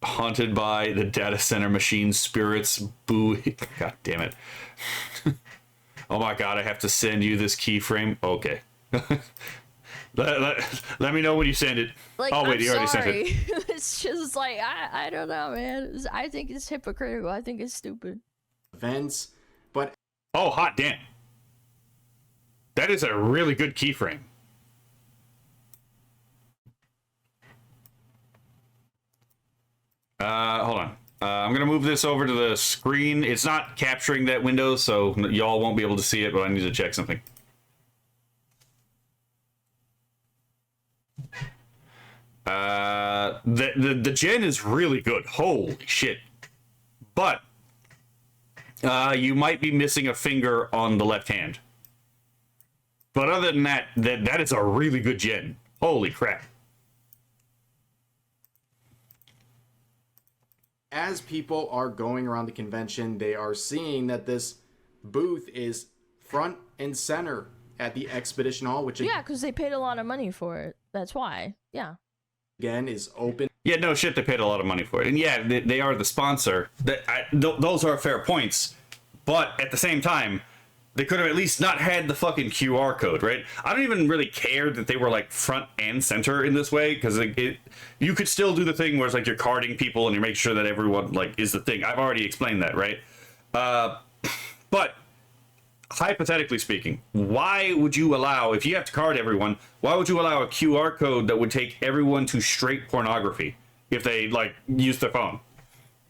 Haunted by the data center machine spirits. Boo. God damn it. Oh my god, I have to send you this keyframe. Okay. let me know when you send it. Like, oh wait, I'm you already sorry. sent it. It's just like, I don't know, man. I think it's hypocritical. I think it's stupid. events, but Oh, hot damn. That is a really good keyframe. Hold on. I'm gonna move this over to the screen. It's not capturing that window, so y'all won't be able to see it, but I need to check something. The gen is really good. Holy shit. But you might be missing a finger on the left hand. But other than that, that is a really good gen. Holy crap. As people are going around the convention, they are seeing that this booth is front and center at the Expedition Hall, which Yeah, because they paid a lot of money for it. That's why. Yeah. again is open. Yeah, no shit, they paid a lot of money for it. And yeah, they are the sponsor. Those are fair points. But at the same time, they could have at least not had the fucking QR code, right? I don't even really care that they were like front and center in this way, because you could still do the thing where it's like you're carding people and you make sure that everyone like is the thing. I've already explained that, right? But hypothetically speaking, why would you allow, if you have to card everyone, why would you allow a QR code that would take everyone to straight pornography if they like use their phone?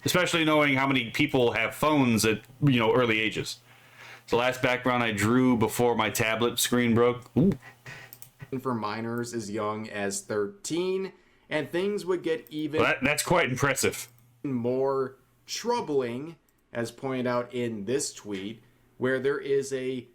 Especially knowing how many people have phones at, you know, early ages. The last background I drew before my tablet screen broke. Ooh. For minors as young as 13, and things would get even Well, that's quite impressive. more troubling, as pointed out in this tweet, where there is a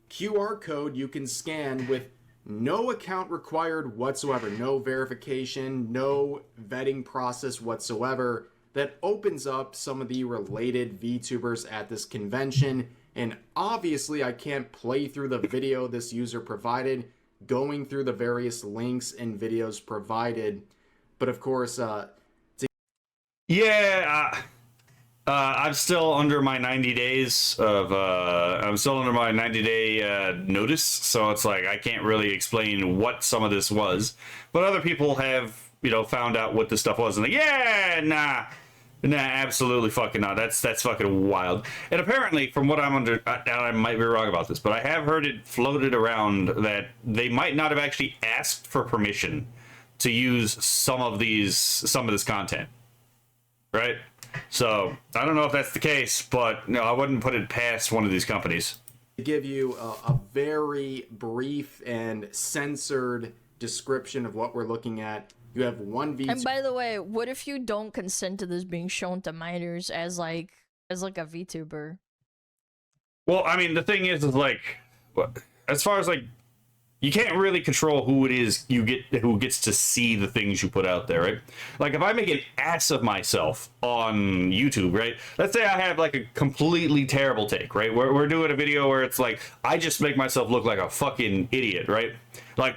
QR code you can scan with no account required whatsoever, no verification, no vetting process whatsoever, that opens up some of the related VTubers at this convention. And obviously I can't play through the video this user provided, going through the various links and videos provided. But of course, I'm still under my 90 days of, I'm still under my 90-day notice, so it's like I can't really explain what some of this was. But other people have, you know, found out what this stuff was, and like, yeah, nah, absolutely fucking not. That's fucking wild. And apparently, from what I'm under, I might be wrong about this, but I have heard it floated around that they might not have actually asked for permission to use some of this content, right? So I don't know if that's the case, but no, I wouldn't put it past one of these companies. to give you a very brief and censored description of what we're looking at, you have one VTuber. And by the way, what if you don't consent to this being shown to minors as like a VTuber? Well, I mean, the thing is like, as far as like, you can't really control who it is who gets to see the things you put out there, right? Like, if I make an ass of myself on YouTube, right? Let's say I have like a completely terrible take, right? We're doing a video where it's like I just make myself look like a fucking idiot, right? Like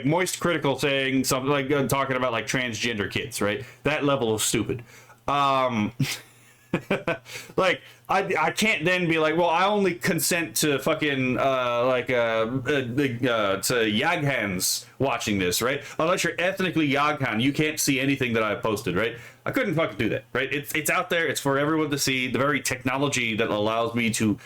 Moist Critical saying something like talking about like transgender kids, right? That level of stupid. Like I can't then be like, well, I only consent to fucking to Yaghans watching this, right? Unless you're ethnically Yaghan, you can't see anything that I've posted, right? I couldn't fucking do that, right? It's out there, it's for everyone to see. The very technology that allows me to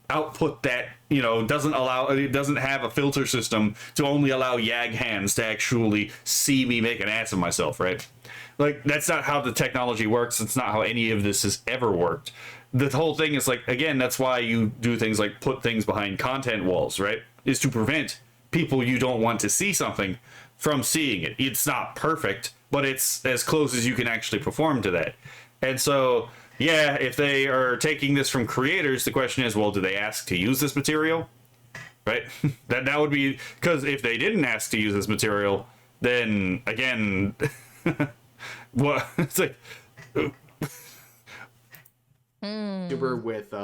output that, you know, it doesn't have a filter system to only allow Yaghans to actually see me make an ass of myself, right? Like, that's not how the technology works. It's not how any of this has ever worked. The whole thing is like, again, that's why you do things like put things behind content walls, right? Is to prevent people you don't want to see something from seeing it. It's not perfect, but it's as close as you can actually perform to that. And so, yeah, if they are taking this from creators, the question is, well, do they ask to use this material? Right? that would be, because if they didn't ask to use this material, then again, what it's like. YouTuber with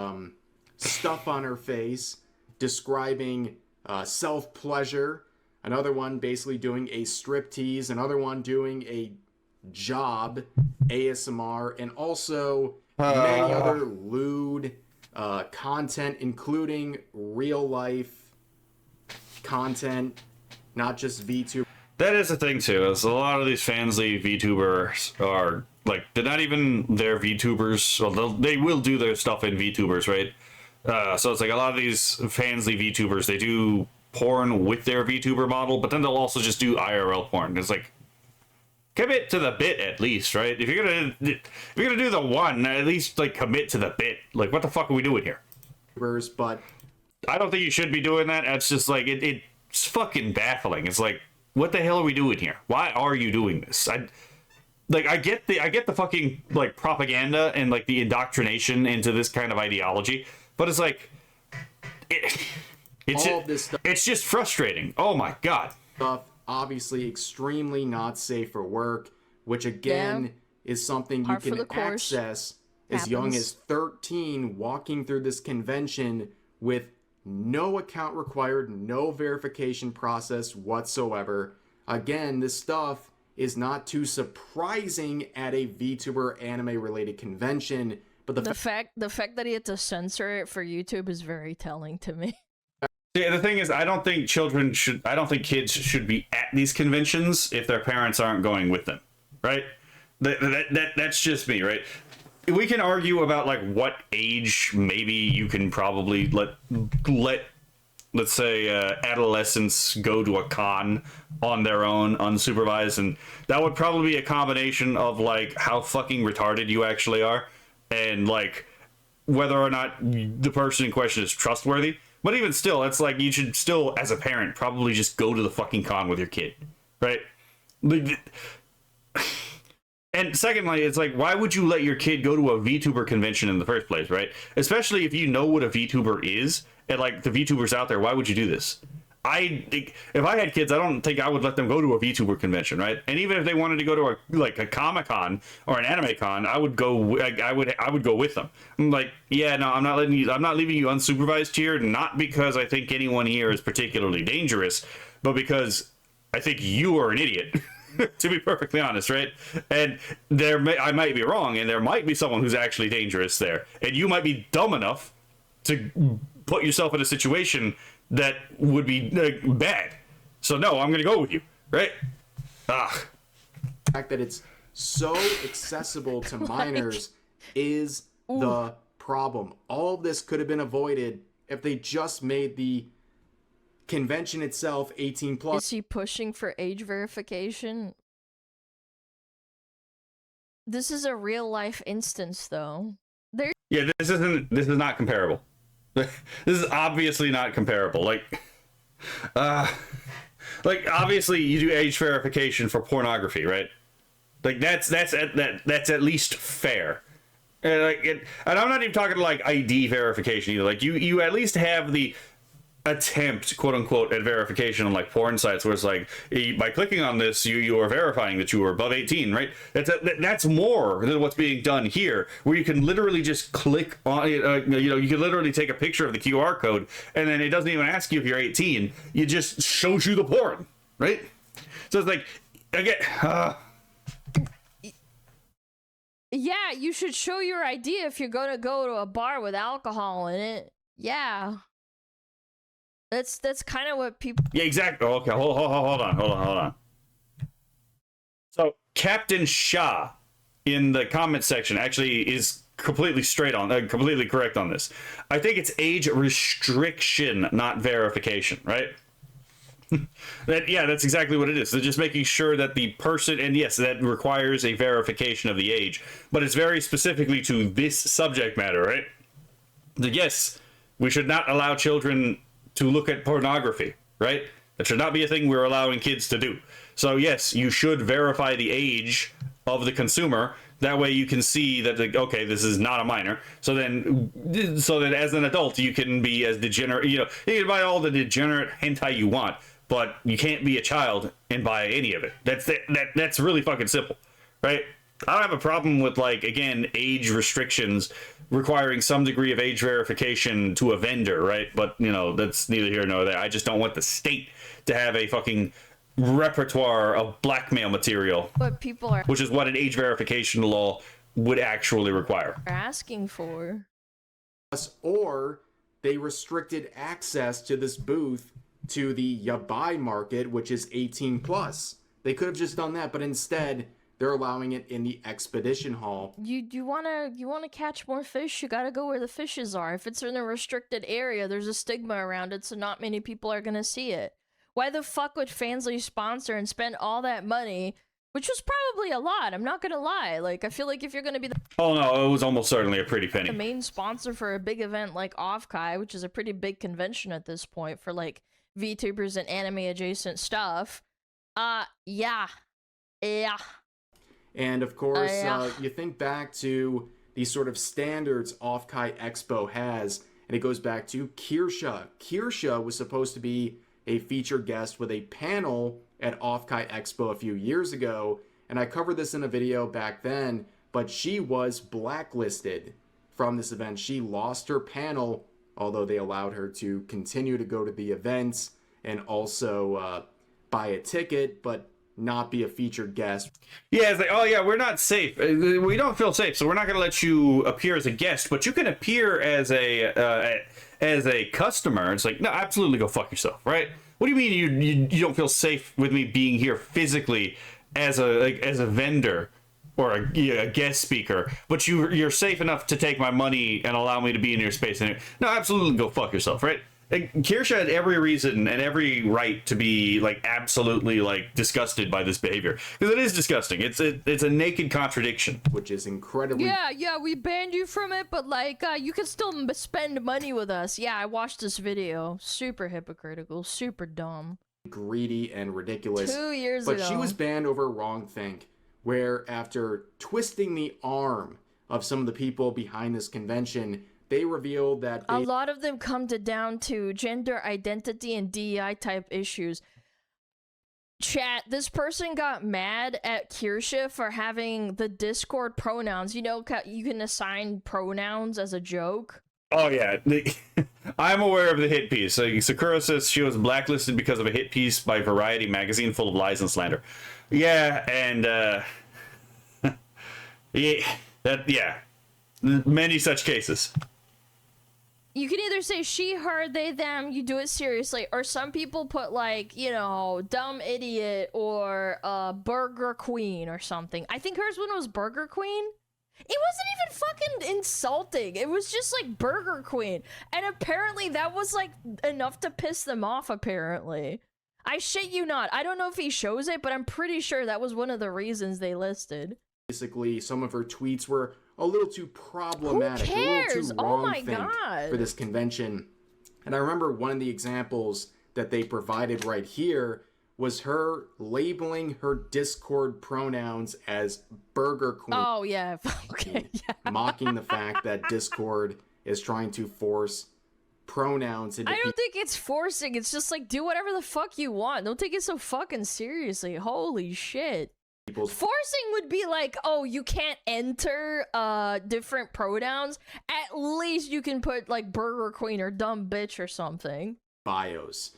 stuff on her face describing self-pleasure, another one basically doing a striptease, another one doing a job ASMR, and also many other lewd content, including real life content, not just VTuber. That is the thing too, is a lot of these fansly VTubers are like, they're not even their VTubers. Well, they will do their stuff in VTubers, right? So it's like a lot of these fansly VTubers, they do porn with their VTuber model, but then they'll also just do IRL porn. It's like, commit to the bit at least, right? If you're gonna do the one, at least like commit to the bit. Like, what the fuck are we doing here? But I don't think you should be doing that. It's just like it's fucking baffling. It's like, what the hell are we doing here? Why are you doing this? I get the fucking like propaganda and like the indoctrination into this kind of ideology, but it's like it's just frustrating. Oh my god. Stuff obviously extremely not safe for work, which again is something you can access as young as 13, walking through this convention with no account required, no verification process whatsoever. Again, this stuff is not too surprising at a VTuber anime related convention, but the fact that he had to censor it for YouTube is very telling to me. Yeah, the thing is, I don't think kids should be at these conventions if their parents aren't going with them, right? That's just me, right? We can argue about like what age maybe you can probably let's say adolescents go to a con on their own unsupervised, and that would probably be a combination of like how fucking retarded you actually are and like whether or not the person in question is trustworthy. But even still, it's like you should still, as a parent, probably just go to the fucking con with your kid, right? And secondly, it's like, why would you let your kid go to a VTuber convention in the first place, right? Especially if you know what a VTuber is, and like the VTubers out there, why would you do this? If I had kids, I don't think I would let them go to a VTuber convention, right? And even if they wanted to go to a Comic-Con or an Anime Con, I would go. I would go with them. I'm like, yeah, no, I'm not leaving you unsupervised here. Not because I think anyone here is particularly dangerous, but because I think you are an idiot. To be perfectly honest, right? And I might be wrong, and there might be someone who's actually dangerous there, and you might be dumb enough to put yourself in a situation that would be bad. So no, I'm gonna go with you, right? The fact that it's so accessible to minors is the problem. All of this could have been avoided if they just made the convention itself 18 plus. Is he pushing for age verification? This is a real life instance, though. Yeah, this is not comparable. This is obviously not comparable. Like obviously you do age verification for pornography, right? Like that's at least fair. And I'm not even talking like ID verification either. Like you at least have the attempt, quote unquote, at verification on like porn sites where it's like, by clicking on this you are verifying that you are above 18, right? That's more than what's being done here, where you can literally just click on you can literally take a picture of the QR code and then it doesn't even ask you if you're 18. It just shows you the porn, right? So it's like, again, yeah, you should show your ID if you're gonna go to a bar with alcohol in it. Yeah. That's kind of what people... Yeah, exactly. Okay, hold on. So, Captain Shah in the comment section actually is completely completely correct on this. I think it's age restriction, not verification, right? That's exactly what it is. They're just making sure that the person, and yes, that requires a verification of the age, but it's very specifically to this subject matter, right? Yes, we should not allow children to look at pornography, right? That should not be a thing we're allowing kids to do. So yes, you should verify the age of the consumer. That way you can see that, okay, this is not a minor. So then as an adult, you can be as degenerate, you can buy all the degenerate hentai you want, but you can't be a child and buy any of it. That's really fucking simple, right? I don't have a problem with, like, again, age restrictions requiring some degree of age verification to a vendor, right? But, that's neither here nor there. I just don't want the state to have a fucking repertoire of blackmail material, what people are... which is what an age verification law would actually require. ...asking for. Or they restricted access to this booth to the yabai market, which is 18 plus. They could have just done that, but instead... they're allowing it in the expedition hall. You wanna catch more fish, you gotta go where the fishes are. If it's in a restricted area, there's a stigma around it, so not many people are gonna see it. Why the fuck would Fansly sponsor and spend all that money, which was probably a lot, I'm not gonna lie. Like, I feel like if you're gonna be Oh no, it was almost certainly a pretty the penny. main sponsor for a big event like Offkai, which is a pretty big convention at this point for like VTubers and anime adjacent stuff, yeah. And of course, Yeah. you think back to the sort of standards Offkai Expo has, and it goes back to Kirsche. Kirsche was supposed to be a featured guest with a panel at Offkai Expo a few years ago, and I covered this in a video back then, but she was blacklisted from this event. She lost her panel, although they allowed her to continue to go to the events and also buy a ticket, but not be a featured guest. Yeah, it's like, oh yeah, we're not safe. We don't feel safe, so we're not going to let you appear as a guest, but you can appear as a customer. It's like, no, absolutely, go fuck yourself, right? What do you mean you don't feel safe with me being here physically as a vendor or a guest speaker, but you're safe enough to take my money and allow me to be in your space? And no, absolutely, go fuck yourself, right? Kirsche had every reason and every right to be like absolutely like disgusted by this behavior, because it is disgusting. It's a naked contradiction, which is incredibly Yeah, we banned you from it, but like you can still spend money with us. Yeah, I watched this video. Super hypocritical, super dumb. greedy and ridiculous. 2 years but ago. she was banned over wrongthink, where after twisting the arm of some of the people behind this convention, they revealed that A lot of them come down to gender identity and DEI type issues. Chat, this person got mad at Kirsche for having the Discord pronouns. You know, you can assign pronouns as a joke. Oh yeah, I'm aware of the hit piece. Sakura says she was blacklisted because of a hit piece by Variety magazine full of lies and slander. Yeah, and yeah, many such cases. You can either say she, her, they, them, you do it seriously, or some people put like, you know, dumb idiot or Burger Queen or something. I think hers one was Burger Queen. It wasn't even fucking insulting. It was just like Burger Queen. And apparently that was like enough to piss them off, apparently. I shit you not. I don't know if he shows it, but I'm pretty sure that was one of the reasons they listed. basically some of her tweets were a little too problematic, Who a cares? little too Oh my wrong-think God. for this convention. And I remember one of the examples that they provided right here was her labeling her Discord pronouns as Burger Queen. Oh, yeah. Okay, yeah. Mocking the fact that Discord is trying to force pronouns into I don't think it's forcing. It's just like, do whatever the fuck you want. Don't take it so fucking seriously. Holy shit. people's Forcing would be like, oh, you can't enter different pronouns. At least you can put like Burger Queen or dumb bitch or something. bios.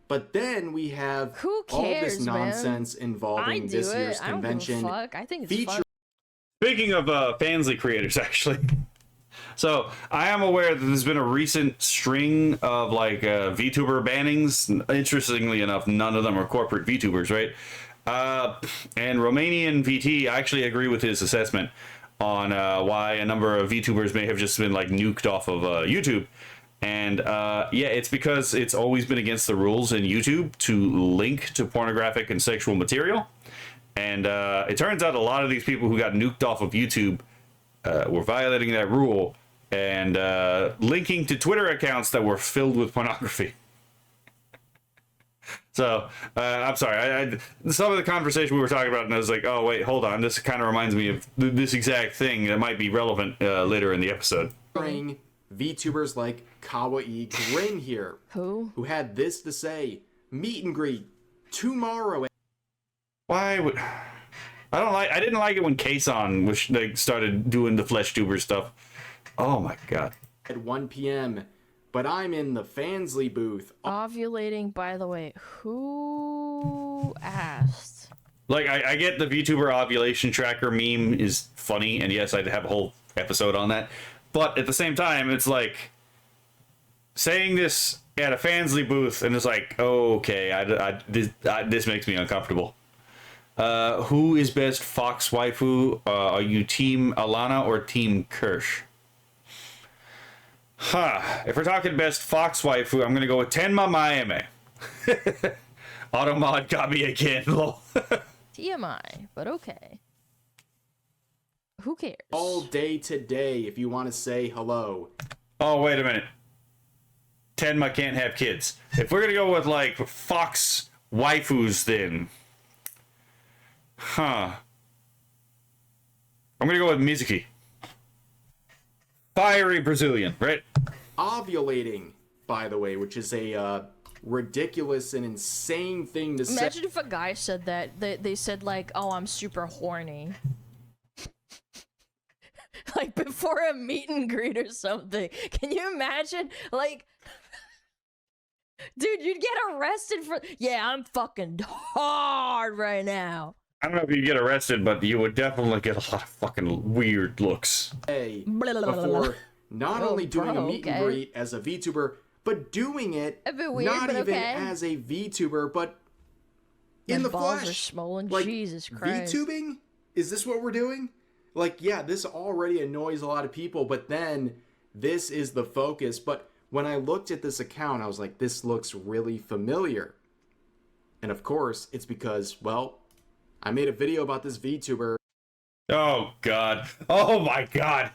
But then we have Who all cares, this nonsense I involving do this it. year's I don't convention. give a fuck. I think it's Feature fun. Speaking of Fansly creators, actually. So, I am aware that there's been a recent string of, like, VTuber bannings. Interestingly enough, none of them are corporate VTubers, right? And Romanian VT, I actually agree with his assessment on why a number of VTubers may have just been, like, nuked off of YouTube. And, yeah, it's because it's always been against the rules in YouTube to link to pornographic and sexual material. And it turns out a lot of these people who got nuked off of YouTube were violating that rule and linking to Twitter accounts that were filled with pornography. So, I'm sorry. Some of the conversation we were talking about, and I was like, oh, wait, hold on. This kind of reminds me of this exact thing that might be relevant later in the episode. VTubers like Kawaii Grin here, Who? who had this to say: meet and greet tomorrow Why would... I didn't like it when Kason was, like, started doing the flesh tuber stuff. Oh my god. at 1 p.m. But I'm in the Fansly booth. Ovulating, by the way. Who asked? Like, I get the VTuber ovulation tracker meme is funny, and yes, I'd have a whole episode on that. But at the same time, it's like saying this at a Fansly booth, and it's like, okay, this makes me uncomfortable. Who is best Fox waifu? Are you Team Alana or Team Kirsche? If we're talking best Fox waifu, I'm gonna go with Tenma Maeme. Automod got me again, lol. TMI, but okay. Who cares? All day today, if you want to say hello. Oh, wait a minute. Tenma can't have kids. If we're gonna go with, like, Fox waifus, then... I'm gonna go with Mizuki. Fiery Brazilian, right? Ovulating, by the way, which is a ridiculous and insane thing to say. Imagine if a guy said that. They said, like, oh, I'm super horny. Like, before a meet and greet or something. Can you imagine? Like... Dude, you'd get arrested for... Yeah, I'm fucking hard right now. I don't know if you'd get arrested, but you would definitely get a lot of fucking weird looks. Before not only doing a meet and greet as a VTuber, but doing it A bit weird, not but even okay. as a VTuber, but in My the balls flesh. are swollen. Like, Jesus Christ. VTubing? Is this what we're doing? Like, yeah, this already annoys a lot of people, but then this is the focus. But when I looked at this account, I was like, this looks really familiar. And of course, it's because, well, I made a video about this VTuber. Oh, God. Oh, my God.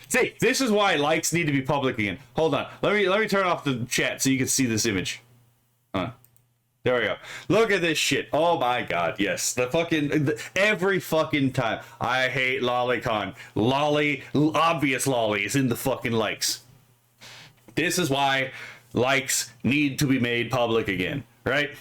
See, this is why likes need to be public again. Hold on. Let me turn off the chat so you can see this image. There we go. Look at this shit. Oh, my God. Yes. Every fucking time. I hate lolicon. Obvious lolly is in the fucking likes. This is why likes need to be made public again, right?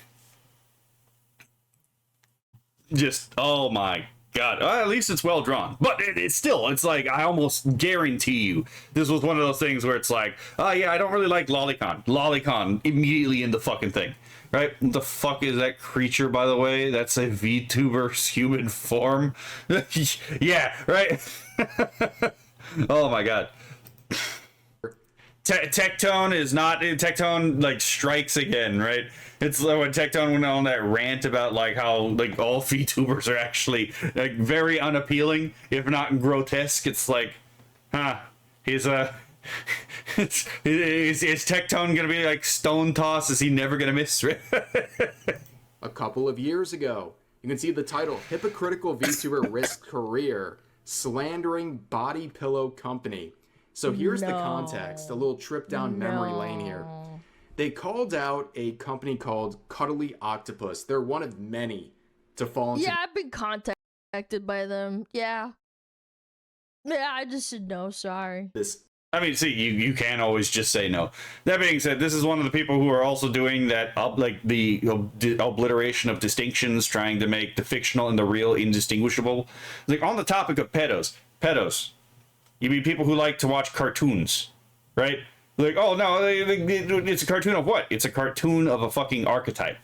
Just, oh my God. Well, at least it's well drawn. But it's like, I almost guarantee you, this was one of those things where it's like, oh yeah, I don't really like lolicon. Lolicon immediately in the fucking thing. Right? What the fuck is that creature, by the way? That's a VTuber's human form? Yeah, right? Oh my God. Tectone is not... Tectone, like, strikes again, right? It's like when Tectone went on that rant about, like, how, like, all VTubers are actually, like, very unappealing, if not grotesque. It's like, he's is Tectone gonna be like Stone Toss? Is he never gonna miss? A couple of years ago, you can see the title, Hypocritical VTuber Risks Career, Slandering Body Pillow Company. So here's the context, a little trip down memory lane here. They called out a company called Cuddly Octopus. They're one of many to fall into... Yeah, I've been contacted by them. Yeah. Yeah, I just said no, sorry. This. I mean, see, you can always just say no. That being said, this is one of the people who are also doing that, the obliteration of distinctions, trying to make the fictional and the real indistinguishable. Like, on the topic of pedos. You mean people who like to watch cartoons, right? Like, oh no, it's a cartoon of what? It's a cartoon of a fucking archetype,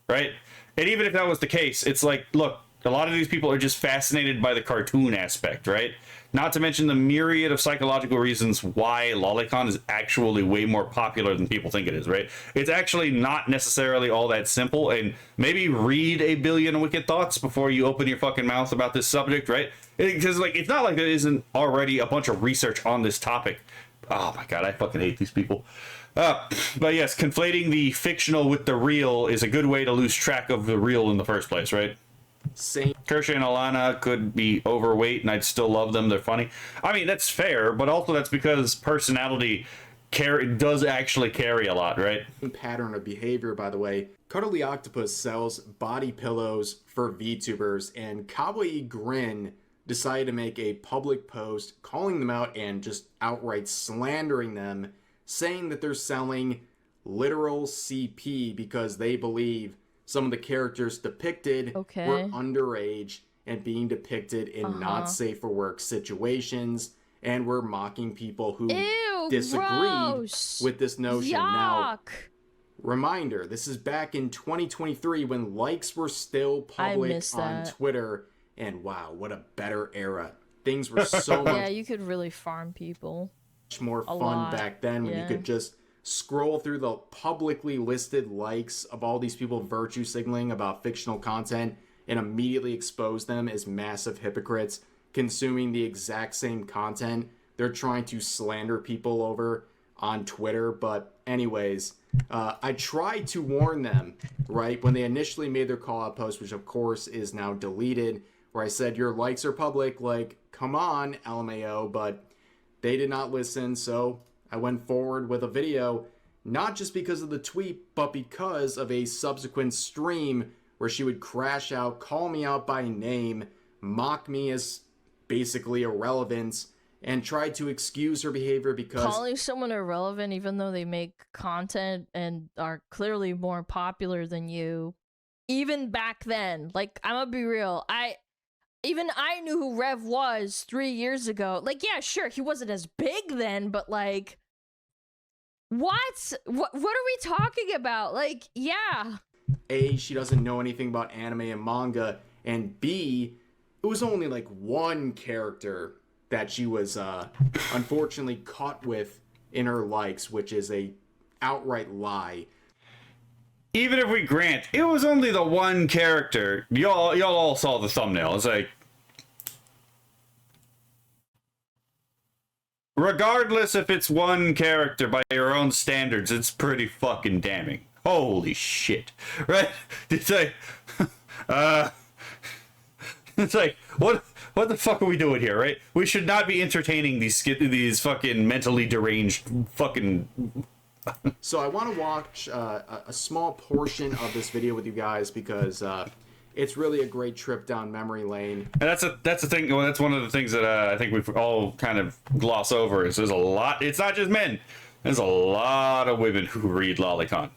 right? And even if that was the case, it's like, look, a lot of these people are just fascinated by the cartoon aspect, right? Not to mention the myriad of psychological reasons why lolicon is actually way more popular than people think it is, right? It's actually not necessarily all that simple, and maybe read A Billion Wicked Thoughts before you open your fucking mouth about this subject, right? Because, like, it's not like there isn't already a bunch of research on this topic. Oh my God, I fucking hate these people. But yes, conflating the fictional with the real is a good way to lose track of the real in the first place, right? Same. Kirsche and Alana could be overweight and I'd still love them. They're funny. I mean, that's fair, but also that's because personality does actually carry a lot, right? Pattern of behavior, by the way. Cuddly Octopus sells body pillows for VTubers, and Kawaii Grin decided to make a public post calling them out and just outright slandering them, saying that they're selling literal CP because they believe some of the characters depicted were underage and being depicted in not safe for work situations, and were mocking people who disagreed with this notion. Yuck. Now, reminder, this is back in 2023 when likes were still public on Twitter, and wow, what a better era. Things were so much yeah, you could really farm people. more fun back then when you could just scroll through the publicly listed likes of all these people virtue signaling about fictional content and immediately expose them as massive hypocrites consuming the exact same content they're trying to slander people over on Twitter. But anyways, I tried to warn them, right, when they initially made their call-out post, which of course is now deleted, where I said, your likes are public, like, come on, LMAO, but they did not listen, so I went forward with a video, not just because of the tweet, but because of a subsequent stream where she would crash out, call me out by name, mock me as basically irrelevant, and try to excuse her behavior because... Calling someone irrelevant even though they make content and are clearly more popular than you, even back then, like, I'm gonna be real, Even I knew who Rev was 3 years ago. Like, yeah, sure, he wasn't as big then, but like, what? What are we talking about? Like, yeah. A, she doesn't know anything about anime and manga, and B, it was only like one character that she was unfortunately caught with in her likes, which is a outright lie. Even if we grant it was only the one character, y'all all saw the thumbnail. It's like, regardless if it's one character by your own standards, it's pretty fucking damning. Holy shit, right? It's like, it's like, what the fuck are we doing here, right? We should not be entertaining these fucking mentally deranged fucking. So I want to watch a small portion of this video with you guys because it's really a great trip down memory lane. And that's the thing. Well, that's one of the things that I think we've all kind of gloss over. Is there's a lot. It's not just men. There's a lot of women who read Lolicon.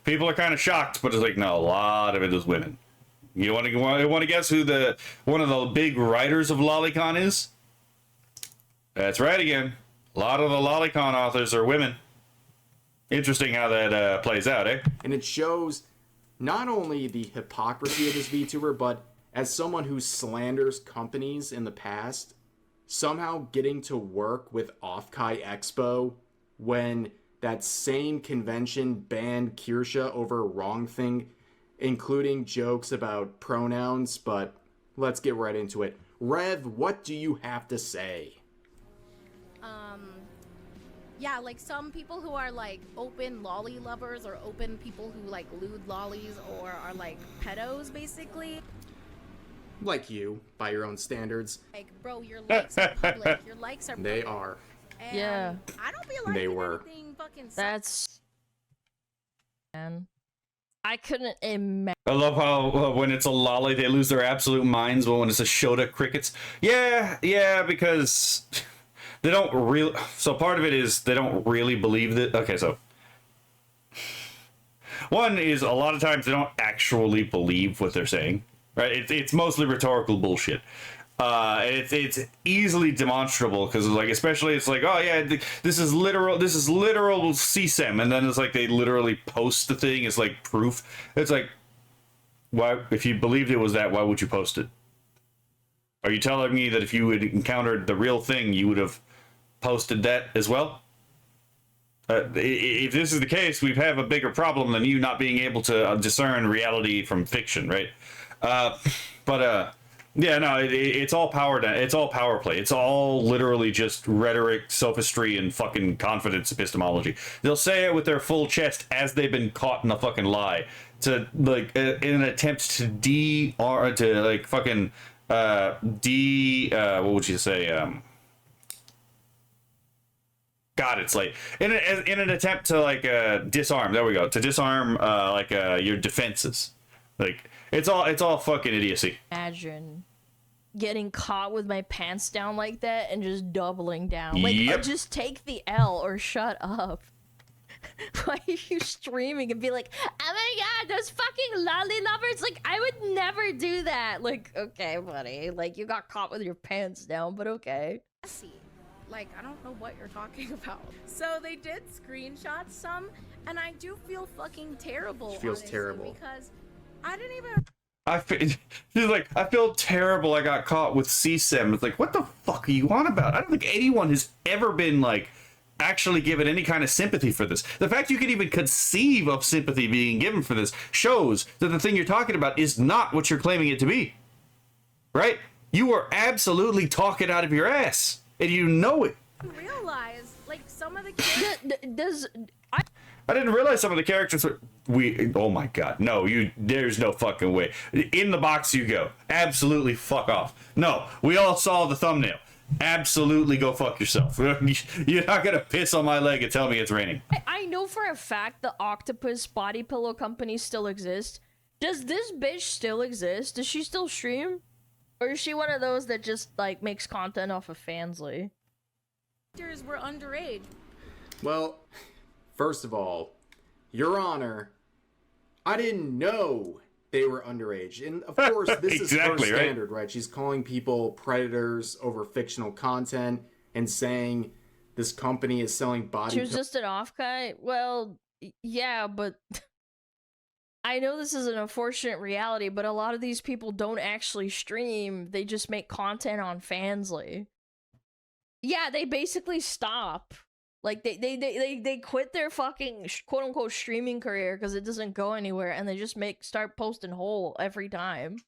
People are kind of shocked, but it's like, no, a lot of it is women. You want to guess who one of the big writers of Lolicon is? That's right again. A lot of the Lolicon authors are women. Interesting how that plays out, eh? And it shows not only the hypocrisy of this VTuber, but as someone who slanders companies in the past, somehow getting to work with Offkai Expo when that same convention banned Kirsche over a wrong thing, including jokes about pronouns. But let's get right into it. Rev, what do you have to say? Yeah, like some people who are like open lolly lovers or open people who like lewd lollies or are like pedos, basically. Like you, by your own standards. Like, bro, your likes are public. Your likes are public. They are. And Yeah. I don't be liking They were. anything fucking That's... Man. I couldn't imagine. I love how when it's a lolly, they lose their absolute minds, but when it's a Shota, crickets. Yeah, because... They don't really... So part of it is they don't really believe that... Okay, so... One is a lot of times they don't actually believe what they're saying. Right? It's mostly rhetorical bullshit. It's easily demonstrable because like, especially it's like, oh yeah, this is literal CSEM, and then it's like they literally post the thing as like proof. It's like, why, if you believed it was that, why would you post it? Are you telling me that if you had encountered the real thing, you would have posted that as well? If this is the case, we have a bigger problem than you not being able to discern reality from fiction, right? Yeah, no, it's all power. It's all power play. It's all literally just rhetoric, sophistry, and fucking confidence epistemology. They'll say it with their full chest as they've been caught in a fucking lie, to like in an attempt to what would you say? God, it's late. In an attempt to like disarm. There we go. To disarm your defenses. Like it's all fucking idiocy. Imagine getting caught with my pants down like that and just doubling down. Like, Yep. or just take the L or shut up. Why are you streaming and be like, oh my god, those fucking lolly lovers? Like, I would never do that. Like, okay, buddy. Like, you got caught with your pants down, but okay. messy. Like, I don't know what you're talking about. So they did screenshot some, and I do feel fucking terrible. She feels honestly, terrible. because I didn't even. She's like, I feel terrible. I got caught with CSEM. It's like, what the fuck are you on about? I don't think anyone has ever been like actually given any kind of sympathy for this. The fact you can even conceive of sympathy being given for this shows that the thing you're talking about is not what you're claiming it to be. Right? You are absolutely talking out of your ass, and you know it. Realize, like, some of the kids. I didn't realize some of the characters were... Oh my god. No, there's no fucking way. In the box you go. Absolutely fuck off. No, we all saw the thumbnail. Absolutely go fuck yourself. You're not gonna piss on my leg and tell me it's raining. I know for a fact the octopus body pillow company still exists. Does this bitch still exist? Does she still stream? Or is she one of those that just, like, makes content off of Fansly? Were underage. Well, first of all, Your Honor, I didn't know they were underage. And of course, this exactly, is her standard, right? She's calling people predators over fictional content and saying this company is selling body... She was just an Offkai? Well, yeah, but... I know this is an unfortunate reality, but a lot of these people don't actually stream. They just make content on Fansly. Yeah, they basically stop. Like, they quit their fucking quote-unquote streaming career because it doesn't go anywhere, and they just start posting whole every time.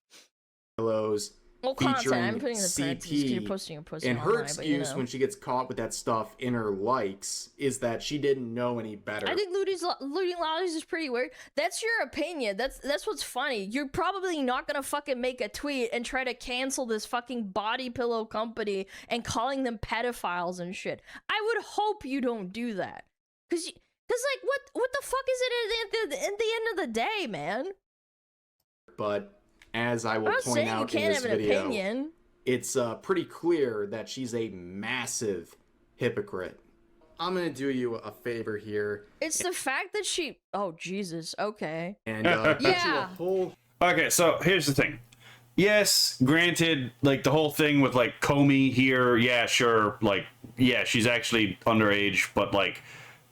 Pillows content. I'm putting the CP, posting and her online, excuse when she gets caught with that stuff in her likes is that she didn't know any better. I think looting lollies is pretty weird. That's your opinion. That's what's funny. You're probably not gonna fucking make a tweet and try to cancel this fucking body pillow company and calling them pedophiles and shit. I would hope you don't do that, cause like what the fuck is it at the end of the day, man? But as I will point out in this video, it's pretty clear that she's a massive hypocrite. I'm gonna do you a favor here. It's the fact that she... Oh, Jesus. Okay. And yeah. Okay, so here's the thing. Yes, granted, like, the whole thing with, like, Comey here, yeah, sure, like, yeah, she's actually underage, but, like,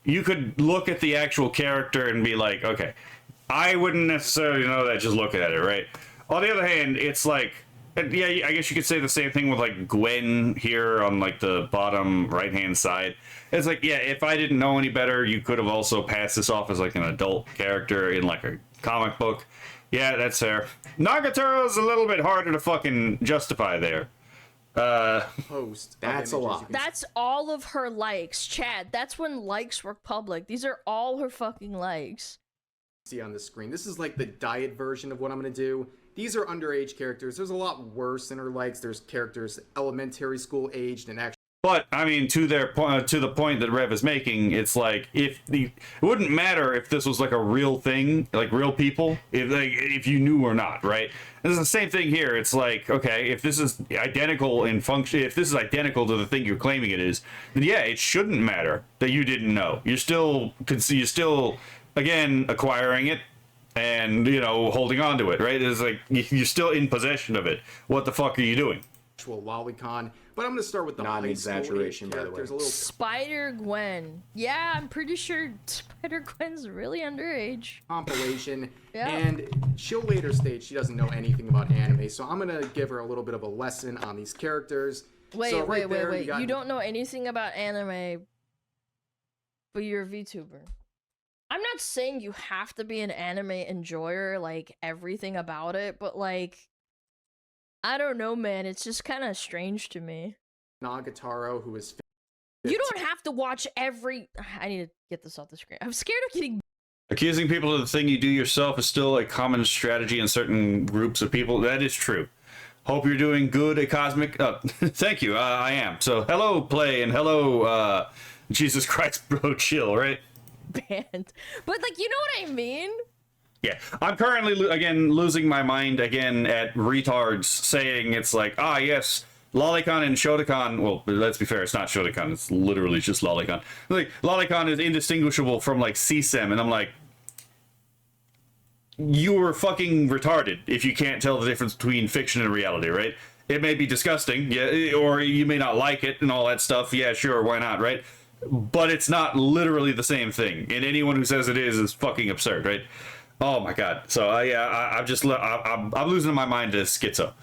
you could look at the actual character and be like, okay, I wouldn't necessarily know that just looking at it, right? On the other hand, it's like, yeah, I guess you could say the same thing with, like, Gwen here on, like, the bottom right-hand side. It's like, yeah, if I didn't know any better, you could have also passed this off as, like, an adult character in, like, a comic book. Yeah, that's fair. Nagataro's a little bit harder to fucking justify there. Post. That's a lot. That's all of her likes. Chad, that's when likes were public. These are all her fucking likes. See on the screen. This is like the diet version of what I'm going to do. These are underage characters. There's a lot worse in her likes. There's characters elementary school aged and actually. But I mean, to the point that Rev is making, it's like it wouldn't matter if this was like a real thing, like real people, if you knew or not, right? And it's the same thing here. It's like, okay, if this is identical in function, if this is identical to the thing you're claiming it is, then yeah, it shouldn't matter that you didn't know. You're still again acquiring it and, you know, holding on to it, right? It's like you're still in possession of it. What the fuck are you doing? Lolicon, but I'm going to start with the non-exaggeration, by the way. Spider-Gwen. Yeah, I'm pretty sure Spider-Gwen's really underage. Compilation, yeah. And she'll later state she doesn't know anything about anime, so I'm going to give her a little bit of a lesson on these characters. Wait. You don't know anything about anime, but you're a VTuber. I'm not saying you have to be an anime enjoyer, like, everything about it, but, like, I don't know, man. It's just kind of strange to me. Nagatoro, who is... You don't have to watch every... I need to get this off the screen. I'm scared of getting... Accusing people of the thing you do yourself is still a common strategy in certain groups of people. That is true. Hope you're doing good, a cosmic... thank you, I am. So, hello, Play, and hello, Jesus Christ, bro, chill, right? Banned. But, like, you know what I mean? Yeah, I'm currently, again, losing my mind again at retards saying it's like, yes, Lolicon and Shotokan, well, let's be fair, it's not Shotokan, it's literally just Lolicon. Like, Lolicon is indistinguishable from, like, CSEM, and I'm like, you are fucking retarded if you can't tell the difference between fiction and reality, right? It may be disgusting, yeah, or you may not like it and all that stuff, yeah, sure, why not, right? But it's not literally the same thing, and anyone who says it is fucking absurd, right? Oh my god! So I'm losing my mind to schizo.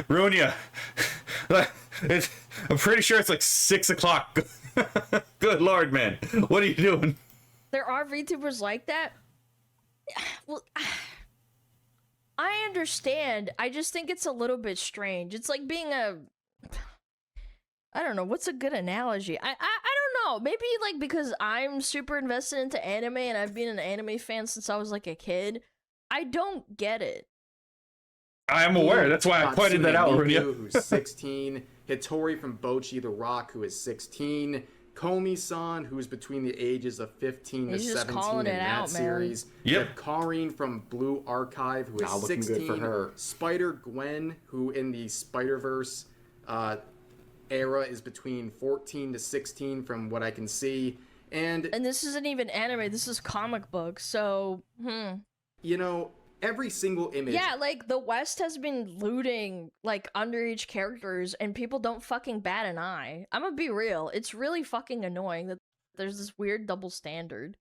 Runia, I'm pretty sure it's like 6 o'clock. Good lord, man. What are you doing? There are VTubers like that. Well, I understand. I just think it's a little bit strange. It's like being a... I don't know. What's a good analogy? I don't know. Maybe, like, because I'm super invested into anime and I've been an anime fan since I was, like, a kid. I don't get it. I am aware. That's why I pointed that out. Miku, who's 16. Hitori from Bocchi the Rock, who is 16. Komi-san, who's between the ages of 15 to 17 in that series. Yep. Karine from Blue Archive, who is 16. Good for her. Spider-Gwen, who in the Spider-Verse era is between 14 to 16 from what I can see. And this isn't even anime, this is comic books, so, You know, every single image... Yeah, like, the West has been looting, like, underage characters, and people don't fucking bat an eye. I'm gonna be real, it's really fucking annoying that there's this weird double standard.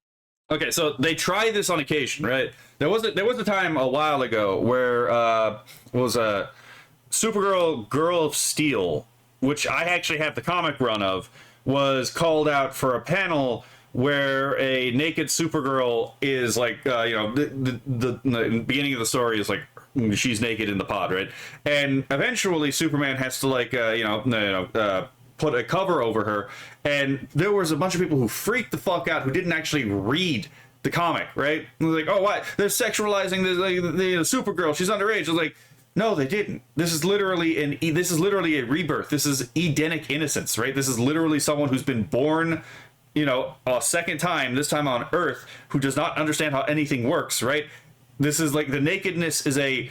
Okay, so they try this on occasion, right? There was a time a while ago where was a Supergirl Girl of Steel, which I actually have the comic run of, was called out for a panel where a naked Supergirl is like, you know, the beginning of the story is like she's naked in the pod, right? And eventually Superman has to like, put a cover over her. And there was a bunch of people who freaked the fuck out who didn't actually read the comic, right? Like, oh, what? They're sexualizing the Supergirl. She's underage. I was like, no, they didn't. This is literally a rebirth. This is Edenic innocence, right? This is literally someone who's been born, you know, a second time, this time on Earth, who does not understand how anything works, right? This is like, the nakedness is a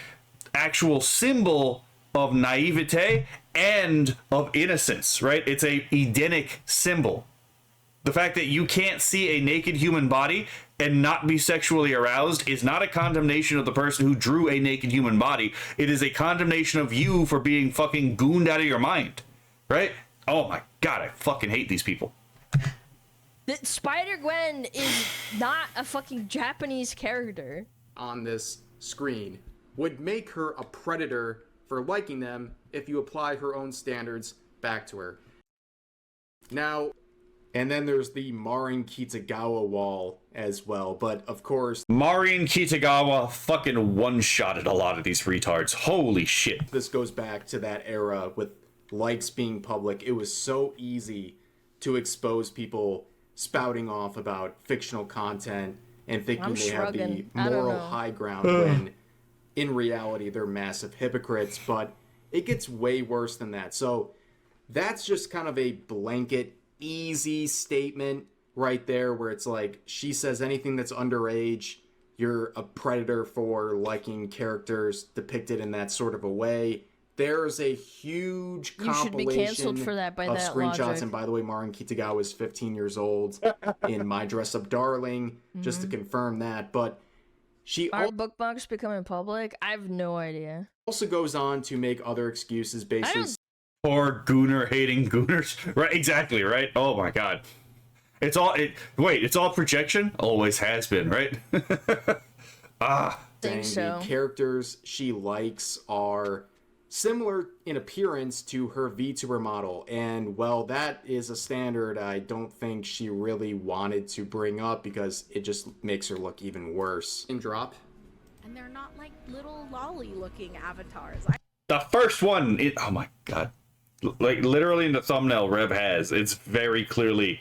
actual symbol of naivete and of innocence, right? It's a Edenic symbol. The fact that you can't see a naked human body and not be sexually aroused is not a condemnation of the person who drew a naked human body. It is a condemnation of you for being fucking gooned out of your mind, right? Oh my god, I fucking hate these people. Spider-Gwen is not a fucking Japanese character. On this screen would make her a predator for liking them if you apply her own standards back to her. Now, and then there's the Marin Kitagawa wall as well, but of course... Marin Kitagawa fucking one-shotted a lot of these retards. Holy shit. This goes back to that era with likes being public. It was so easy to expose people spouting off about fictional content and thinking they have the moral high ground when in reality they're massive hypocrites, but it gets way worse than that. So that's just kind of a blanket easy statement right there where it's like, she says anything that's underage, you're a predator for liking characters depicted in that sort of a way. There's a huge compilation should be canceled for that by of that screenshots. logic. And by the way, Marin Kitagawa is 15 years old in My Dress Up Darling, just to confirm that. But she Are bookmarks becoming public? I have no idea. also goes on to make other excuses, basically. Poor gooner hating gooners. Right, exactly, right? Oh my god. It's all projection? Always has been, right? Think so. The characters she likes are similar in appearance to her VTuber model, and well, that is a standard I don't think she really wanted to bring up because it just makes her look even worse. And drop. And they're not like little lolly looking avatars. The first one, oh my god. Like, literally in the thumbnail Rev has, it's very clearly...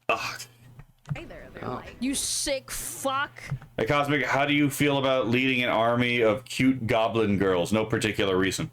Either they're like, You sick fuck. Hey, Cosmic, how do you feel about leading an army of cute goblin girls? No particular reason.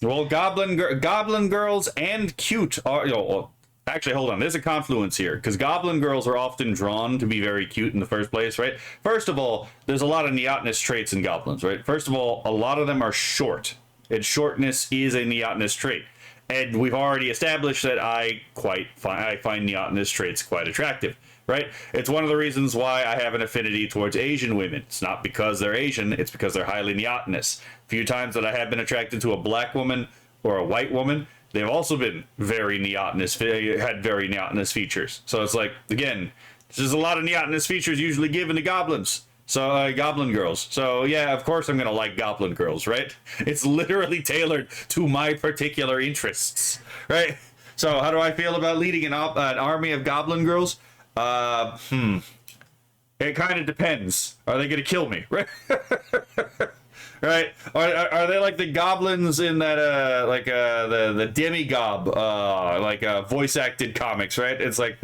Well, goblin girls and cute are... actually, hold on. There's a confluence here, because goblin girls are often drawn to be very cute in the first place, right? First of all, there's a lot of neotenous traits in goblins, right? First of all, a lot of them are short, and shortness is a neotenous trait. And we've already established that I find neotenous traits quite attractive, right? It's one of the reasons why I have an affinity towards Asian women. It's not because they're Asian, it's because they're highly neotenous. A few times that I have been attracted to a black woman or a white woman, they've also been very neotenous, had very neotenous features. So it's like, again, there's a lot of neotenous features usually given to goblins. So, Goblin Girls. So, yeah, of course I'm gonna like Goblin Girls, right? It's literally tailored to my particular interests, right? So, how do I feel about leading an army of Goblin Girls? It kind of depends. Are they gonna kill me, right? Right? Are they like the goblins in that the demigob voice acted comics, right? It's like,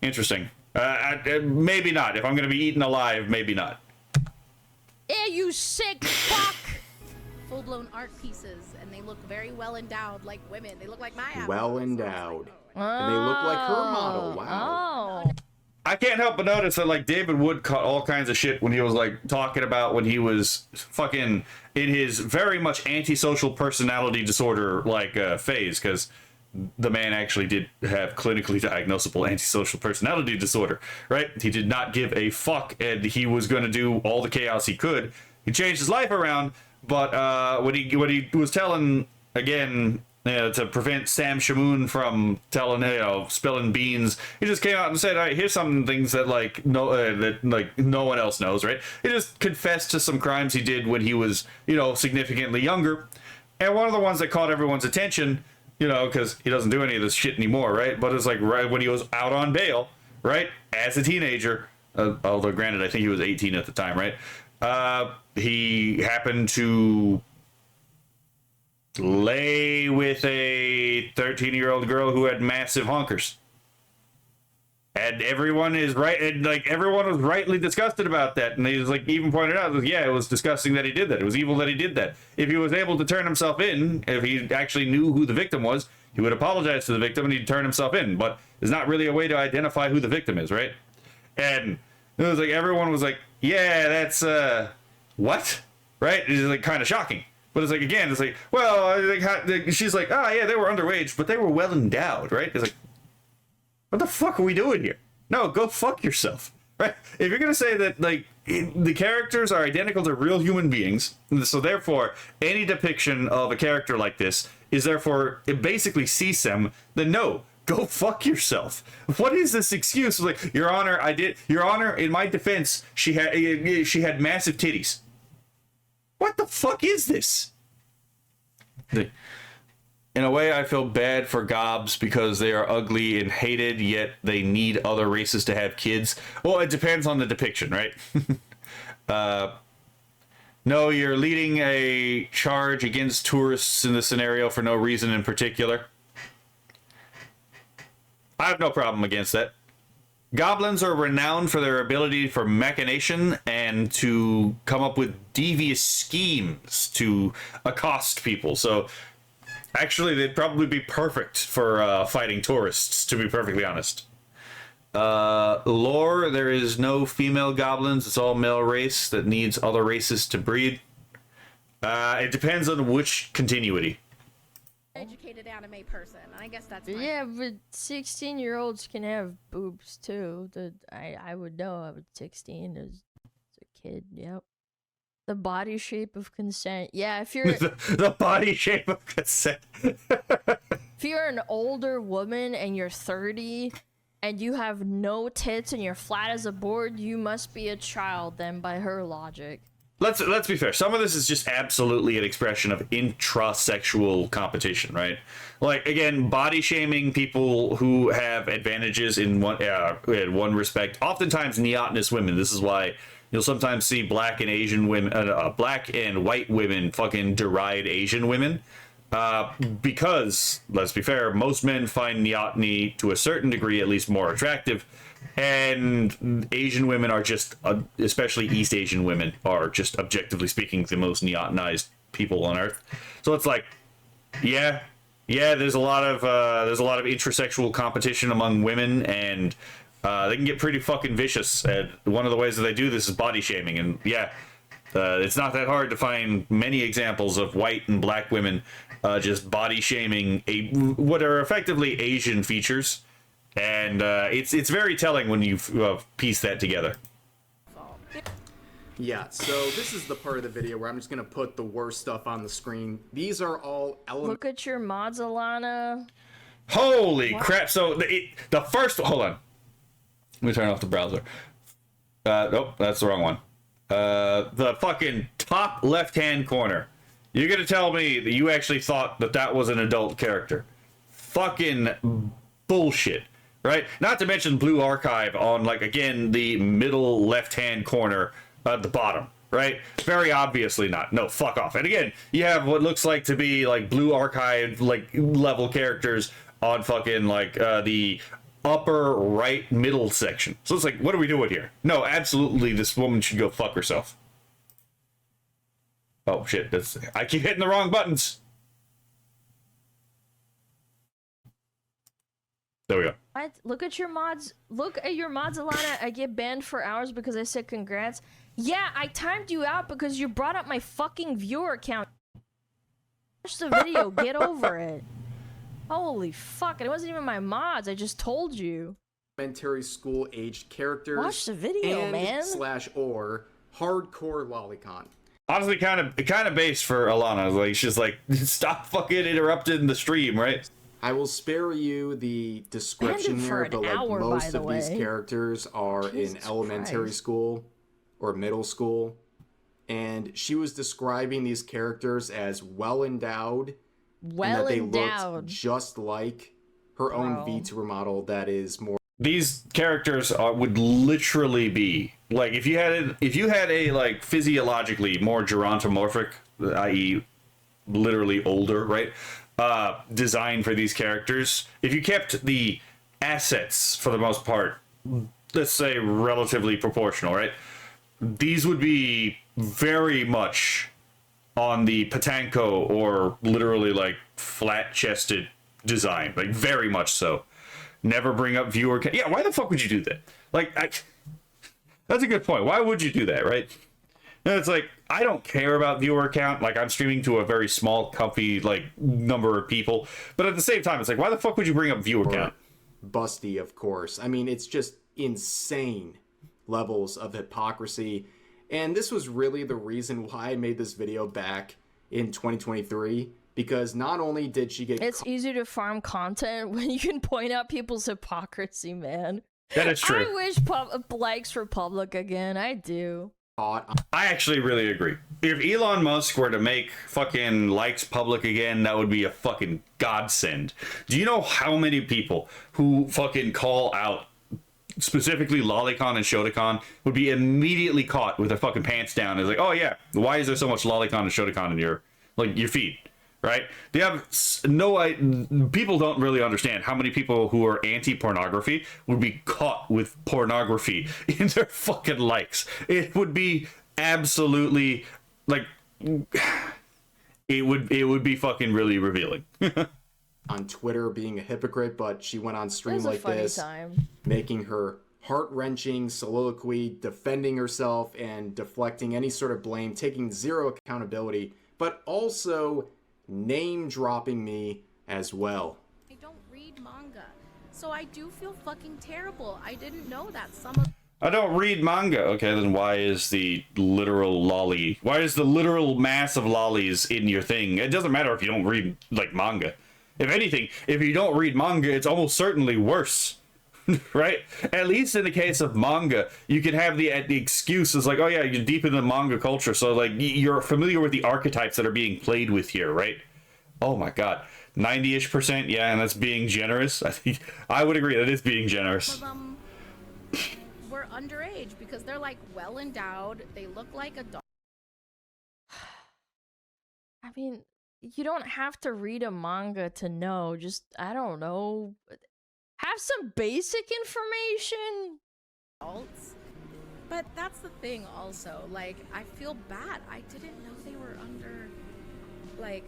interesting. Maybe not. If I'm gonna be eaten alive, maybe not. Yeah, you sick fuck! Full-blown art pieces, and they look very well endowed, like women. They look like my avatar. Well endowed. And they look like her model. Wow. Oh. I can't help but notice that like David Wood caught all kinds of shit when he was like talking about when he was fucking in his very much antisocial personality disorder phase, because the man actually did have clinically diagnosable antisocial personality disorder, right? He did not give a fuck, and he was going to do all the chaos he could. He changed his life around, but when he was telling again to prevent Sam Shamoon from telling spilling beans, he just came out and said, "All right, here's some things that no one else knows." Right? He just confessed to some crimes he did when he was significantly younger, and one of the ones that caught everyone's attention, because he doesn't do any of this shit anymore, right? But it's like right when he was out on bail, right, as a teenager, although granted I think he was 18 at the time, right? He happened to lay with a 13-year-old girl who had massive honkers, and everyone is right, and everyone was rightly disgusted about that, and he was even pointed out, it was disgusting that he did that. It was evil that he did that. If he was able to turn himself in, if he actually knew who the victim was, he would apologize to the victim and he'd turn himself in. But there's not really a way to identify who the victim is, right? And it was everyone was yeah, that's what, right? It's kind of shocking. But it's again, it's she's yeah, they were underage, but they were well endowed, right? It's what the fuck are we doing here? No, go fuck yourself, right? If you're gonna say that the characters are identical to real human beings, so therefore any depiction of a character like this is therefore it basically CSEM, then no, go fuck yourself. What is this excuse? Your Honor, Your Honor, in my defense, she had massive titties. What the fuck is this? In a way, I feel bad for gobs because they are ugly and hated, yet they need other races to have kids. Well, it depends on the depiction, right? No, you're leading a charge against tourists in this scenario for no reason in particular. I have no problem against that. Goblins are renowned for their ability for machination and to come up with devious schemes to accost people. So, actually, they'd probably be perfect for fighting tourists, to be perfectly honest. Lore, there is no female goblins. It's all male race that needs other races to breed. It depends on which continuity. Educated anime person. I guess that's fine. Yeah, but 16-year-olds can have boobs too. I would know. I was 16 as a kid. Yep. The body shape of consent. Yeah, if you're the body shape of consent. if you're an older woman and you're 30 and you have no tits and you're flat as a board, you must be a child then by her logic. Let's be fair. Some of this is just absolutely an expression of intrasexual competition, right? Again, body shaming people who have advantages in one respect. Oftentimes, neotenous women. This is why you'll sometimes see black and Asian women, black and white women, fucking deride Asian women, because let's be fair, most men find neoteny to a certain degree, at least, more attractive. And Asian women are just, especially East Asian women, are just objectively speaking the most neotenized people on Earth. So it's yeah, there's a lot of intrasexual competition among women, and they can get pretty fucking vicious. And one of the ways that they do this is body shaming, and it's not that hard to find many examples of white and black women just body shaming what are effectively Asian features. And it's very telling when you piece that together. Yeah, so this is the part of the video where I'm just going to put the worst stuff on the screen. These are all elements. Look at your mods, Alana. Holy crap. So the first... Hold on. Let me turn off the browser. Nope, that's the wrong one. The fucking top left-hand corner. You're gonna tell me that you actually thought that that was an adult character? Fucking bullshit, right? Not to mention Blue Archive on, like, again, the middle left-hand corner at the bottom, right? Very obviously not. No, fuck off. And again, you have what looks like to be, like, Blue Archive, like, level characters on fucking, like, the upper right middle section. So it's like, what are we doing here? No, absolutely, this woman should go fuck herself. Oh shit, I keep hitting the wrong buttons. There we go. What? Look at your mods. Look at your mods, Alana. I get banned for hours because I said congrats. Yeah, I timed you out because you brought up my fucking viewer account. Watch the video. Get over it. Holy fuck, it wasn't even my mods, I just told you. Elementary school aged characters. Watch the video, and man. /or hardcore lolicon. Honestly, kind of based for Alana. Like, she's like, stop fucking interrupting the stream, right? I will spare you the description here, but like most of these characters are in elementary school or middle school. And she was describing these characters as well-endowed. And that they looked just like her own VTuber model that is more. These characters would literally be like, if you had a like physiologically more gerontomorphic, i.e. literally older, right? Design for these characters. If you kept the assets for the most part, let's say relatively proportional, right? These would be very much on the Patanko or literally like flat-chested design, like very much so. Never bring up viewer count. Yeah, why the fuck would you do that? Like, that's a good point. Why would you do that, right? And it's like, I don't care about viewer count. Like, I'm streaming to a very small, comfy, like, number of people. But at the same time, it's like, why the fuck would you bring up viewer count? Busty, of course. I mean, it's just insane levels of hypocrisy. And this was really the reason why I made this video back in 2023, because not only did she get... It's easy to farm content when you can point out people's hypocrisy, man. That is true. I wish likes were public again. I do. I actually really agree. If Elon Musk were to make fucking likes public again, that would be a fucking godsend. Do you know how many people who fucking call out specifically Lolicon and Shotacon would be immediately caught with their fucking pants down? It's like, oh yeah, why is there so much Lolicon and Shotacon in your feed, right? They have people don't really understand how many people who are anti-pornography would be caught with pornography in their fucking likes. It would be absolutely like, it would be fucking really revealing. On Twitter being a hypocrite, but she went on stream like this, making her heart-wrenching soliloquy, defending herself and deflecting any sort of blame, taking zero accountability, but also name-dropping me as well. I don't read manga, so I do feel fucking terrible. I didn't know that some of... I don't read manga. Okay, then why is the literal mass of lollies in your thing? It doesn't matter if you don't read, like, manga. If anything, if you don't read manga, it's almost certainly worse, right? At least in the case of manga, you can have the excuse is like, oh yeah, you're deep in the manga culture, so like you're familiar with the archetypes that are being played with here, right? Oh my god, 90-ish%, yeah, and that's being generous. I think I would agree that is being generous. Some of them were underage because they're like well endowed. They look like adults. I mean, you don't have to read a manga to know. Just, I don't know, have some basic information. But that's the thing also, like, I feel bad. I didn't know they were under, like,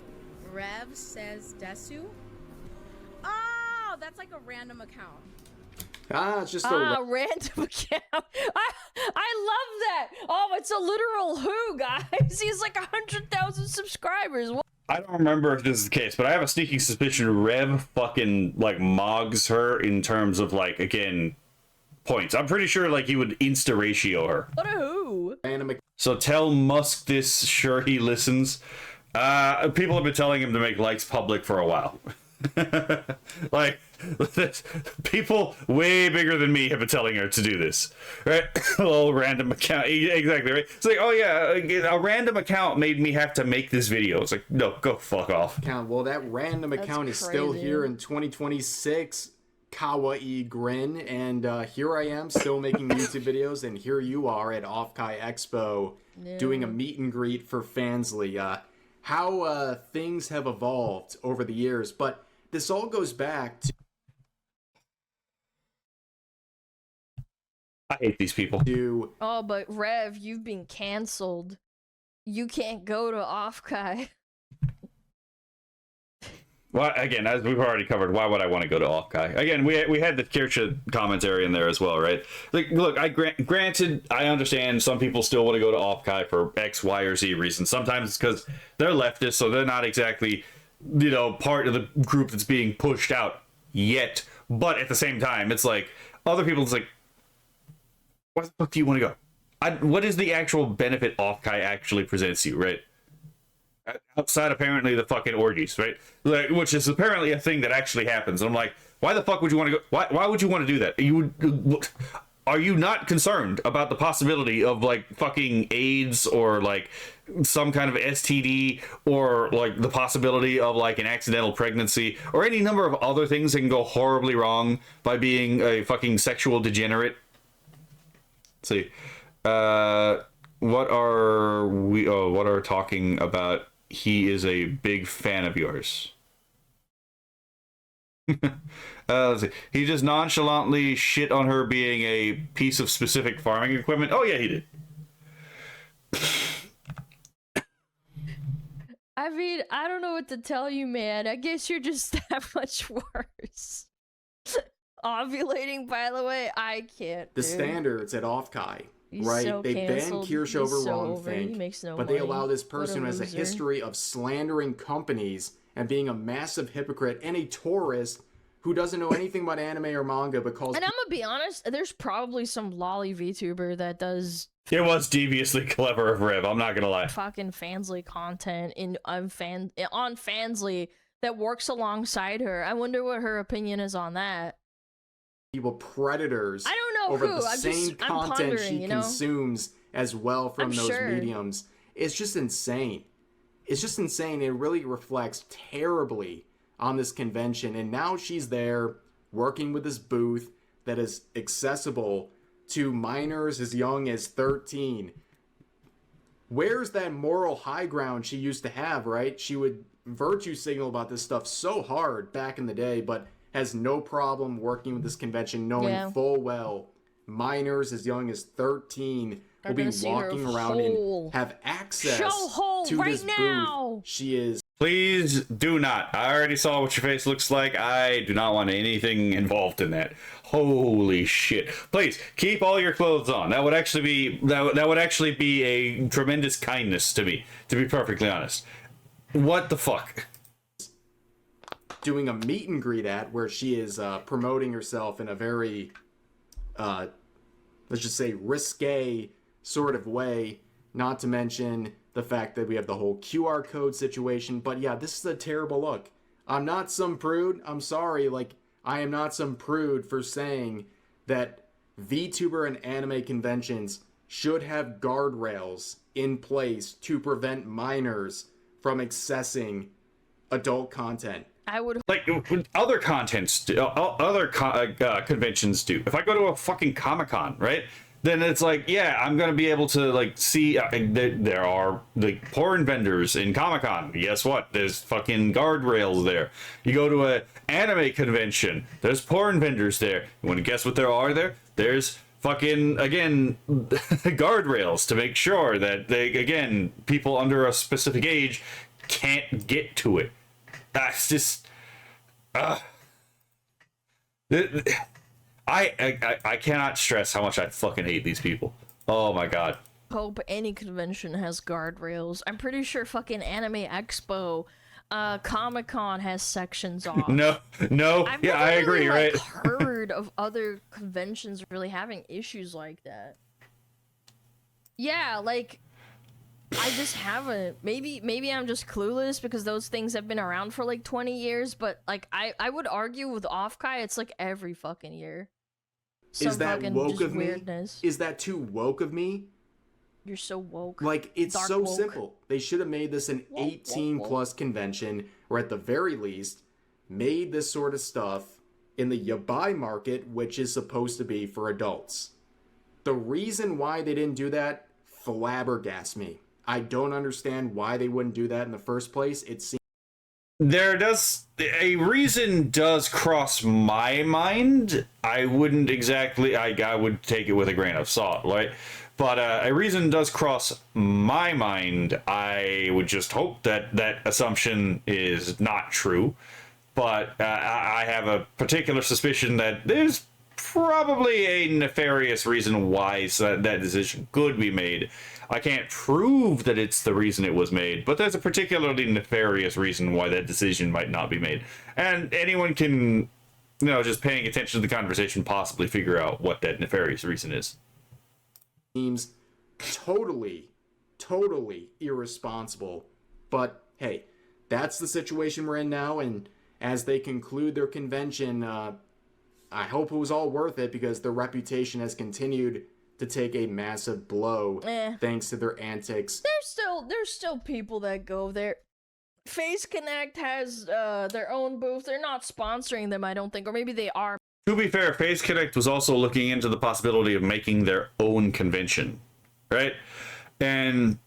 Rev says Desu. Oh, that's like a random account. It's just a random account. I love that. Oh, it's a literal who, guys. He's like 100,000 subscribers. What? I don't remember if this is the case, but I have a sneaking suspicion Rev fucking, like, mogs her in terms of, like, again, points. I'm pretty sure, like, he would insta-ratio her. What a who? So tell Musk this, sure he listens. People have been telling him to make likes public for a while. Like, people way bigger than me have been telling her to do this, right? A little random account, exactly, right? It's like, oh yeah, a random account made me have to make this video. It's like, no, go fuck off. Well, that random account is still here in 2026. Kawaii grin, and here I am still making YouTube videos, and here you are at Offkai Expo doing a meet and greet for Fansly. How things have evolved over the years, but this all goes back I hate these people. to Oh, but Rev, you've been canceled. You can't go to Offkai. Well, again, as we've already covered, why would I want to go to Offkai? Again, we had the Kirsche commentary in there as well, right? Like, look, granted, I understand some people still want to go to Offkai for X, Y, or Z reasons. Sometimes it's because they're leftists, so they're not exactly, you know, part of the group that's being pushed out yet. But at the same time, it's like, other people, it's like, why the fuck do you want to go? What is the actual benefit Offkai actually presents you, right? Outside apparently the fucking orgies, right? Like, which is apparently a thing that actually happens. And I'm like, why the fuck would you want to go? Why would you want to do that? Are you not concerned about the possibility of like fucking AIDS or like some kind of STD or like the possibility of like an accidental pregnancy or any number of other things that can go horribly wrong by being a fucking sexual degenerate? Let's see. What are talking about? He is a big fan of yours. Let's see. He just nonchalantly shit on her being a piece of specific farming equipment. Oh yeah, he did. I mean, I don't know what to tell you, man. I guess you're just that much worse. Ovulating, by the way, I can't. the dude. standards at Offkai. He's Right, so they banned canceled. Kirsche He's over so Wrong over. He Think, makes no but they money. allow this What a person who has a loser. history of slandering companies and being a massive hypocrite and a tourist who doesn't know anything about anime or manga but calls And I'm gonna be honest, there's probably some lolly VTuber that does It was deviously clever of Rev, I'm not gonna lie. fucking Fansly content on Fansly that works alongside her. I wonder what her opinion is on that. people predators I don't know over who. the same I'm content pondering, she you know? consumes as well from I'm those sure. mediums. It's just insane. It's just insane. It really reflects terribly on this convention. And now she's there working with this booth that is accessible to minors as young as 13. Where's that moral high ground she used to have, right? She would virtue signal about this stuff so hard back in the day, but has no problem working with this convention, knowing full well minors as young as 13 will be gonna see her walking around whole and have access show hole to right this now. booth. She is Please do not. I already saw what your face looks like. I do not want anything involved in that. Holy shit. Please keep all your clothes on. That would actually be a tremendous kindness to me, to be perfectly honest. What the fuck? doing a meet and greet at where she is promoting herself in a very, let's just say, risque sort of way, not to mention the fact that we have the whole QR code situation. But yeah, this is a terrible look. I'm not some prude. I'm sorry. Like, I am not some prude for saying that VTuber and anime conventions should have guardrails in place to prevent minors from accessing adult content. I would Like other contents, conventions do. If I go to a fucking Comic-Con, right? Then it's like, yeah, I'm gonna be able to like see. There are like porn vendors in Comic-Con. Guess what? There's fucking guardrails there. You go to a anime convention. There's porn vendors there. You want to guess what there are there? There's fucking again guardrails to make sure that people under a specific age can't get to it. That's just. I cannot stress how much I fucking hate these people. Oh my god. hope any convention has guardrails. I'm pretty sure fucking Anime Expo, Comic-Con has sections off. No, I've yeah, never I agree, really, right? like, heard of other conventions really having issues like that. Yeah, like I just haven't. Maybe I'm just clueless because those things have been around for like 20 years, but like I would argue with Offkai, it's like every fucking year. Is that fucking woke just of me? weirdness. Is that too woke of me? You're so woke. Like, it's Dark so woke. simple. They should have made this an 18 plus convention, or at the very least, made this sort of stuff in the yabai market, which is supposed to be for adults. The reason why they didn't do that flabbergasts me. I don't understand why they wouldn't do that in the first place. It seems a reason does cross my mind. I wouldn't exactly, I would take it with a grain of salt, right? But a reason does cross my mind. I would just hope that that assumption is not true. But I have a particular suspicion that there's probably a nefarious reason why that decision could be made. I can't prove that it's the reason it was made, but there's a particularly nefarious reason why that decision might not be made. And anyone can, just paying attention to the conversation, possibly figure out what that nefarious reason is. seems totally irresponsible. But hey, that's the situation we're in now, and as they conclude their convention, I hope it was all worth it, because their reputation has continued to take a massive blow thanks to their antics. There's still people that go there. Face Connect has their own booth. They're not sponsoring them, I don't think, or maybe they are. To be fair, Face Connect was also looking into the possibility of making their own convention, right? And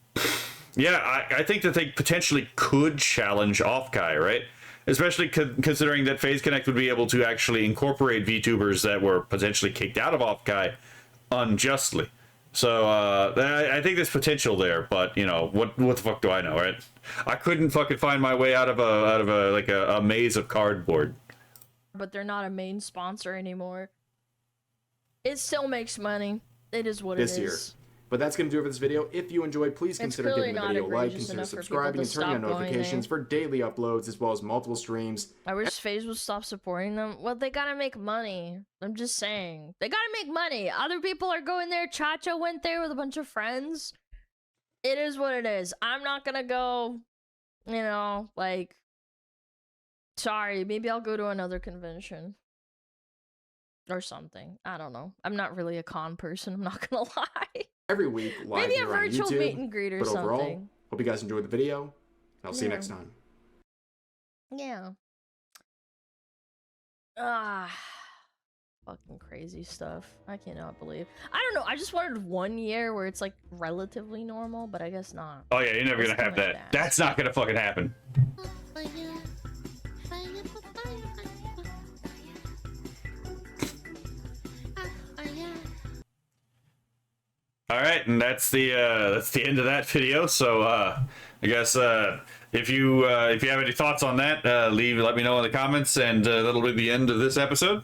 yeah, I think that they potentially could challenge Offkai, right? Especially considering that Face Connect would be able to actually incorporate VTubers that were potentially kicked out of Offkai unjustly. So I think there's potential there, but what the fuck do I know, right? I couldn't fucking find my way out of a maze of cardboard. But they're not a main sponsor anymore. It still makes money. It is what it is. This year. But that's going to do it for this video. If you enjoyed, please consider clearly giving the not video a like, outrageous consider enough for people subscribing, to and turning on stop going notifications there. for daily uploads, as well as multiple streams. I wish FaZe would stop supporting them. Well, they gotta make money. I'm just saying. They gotta make money. Other people are going there. Chacha went there with a bunch of friends. It is what it is. I'm not gonna go, sorry, maybe I'll go to another convention. Or something. I don't know. I'm not really a con person. I'm not gonna lie. Every week, live Maybe a here on virtual YouTube. meet and greet or But overall, something. hope you guys enjoyed the video. I'll see you Yeah. next time. Yeah. Fucking crazy stuff. I cannot believe. I don't know. I just wanted 1 year where it's like relatively normal, but I guess not. Oh yeah, you're never It's gonna have kinda that. like that. That's not gonna fucking happen. All right, and that's the end of that video. So I guess if you have any thoughts on that, let me know in the comments, and that'll be the end of this episode.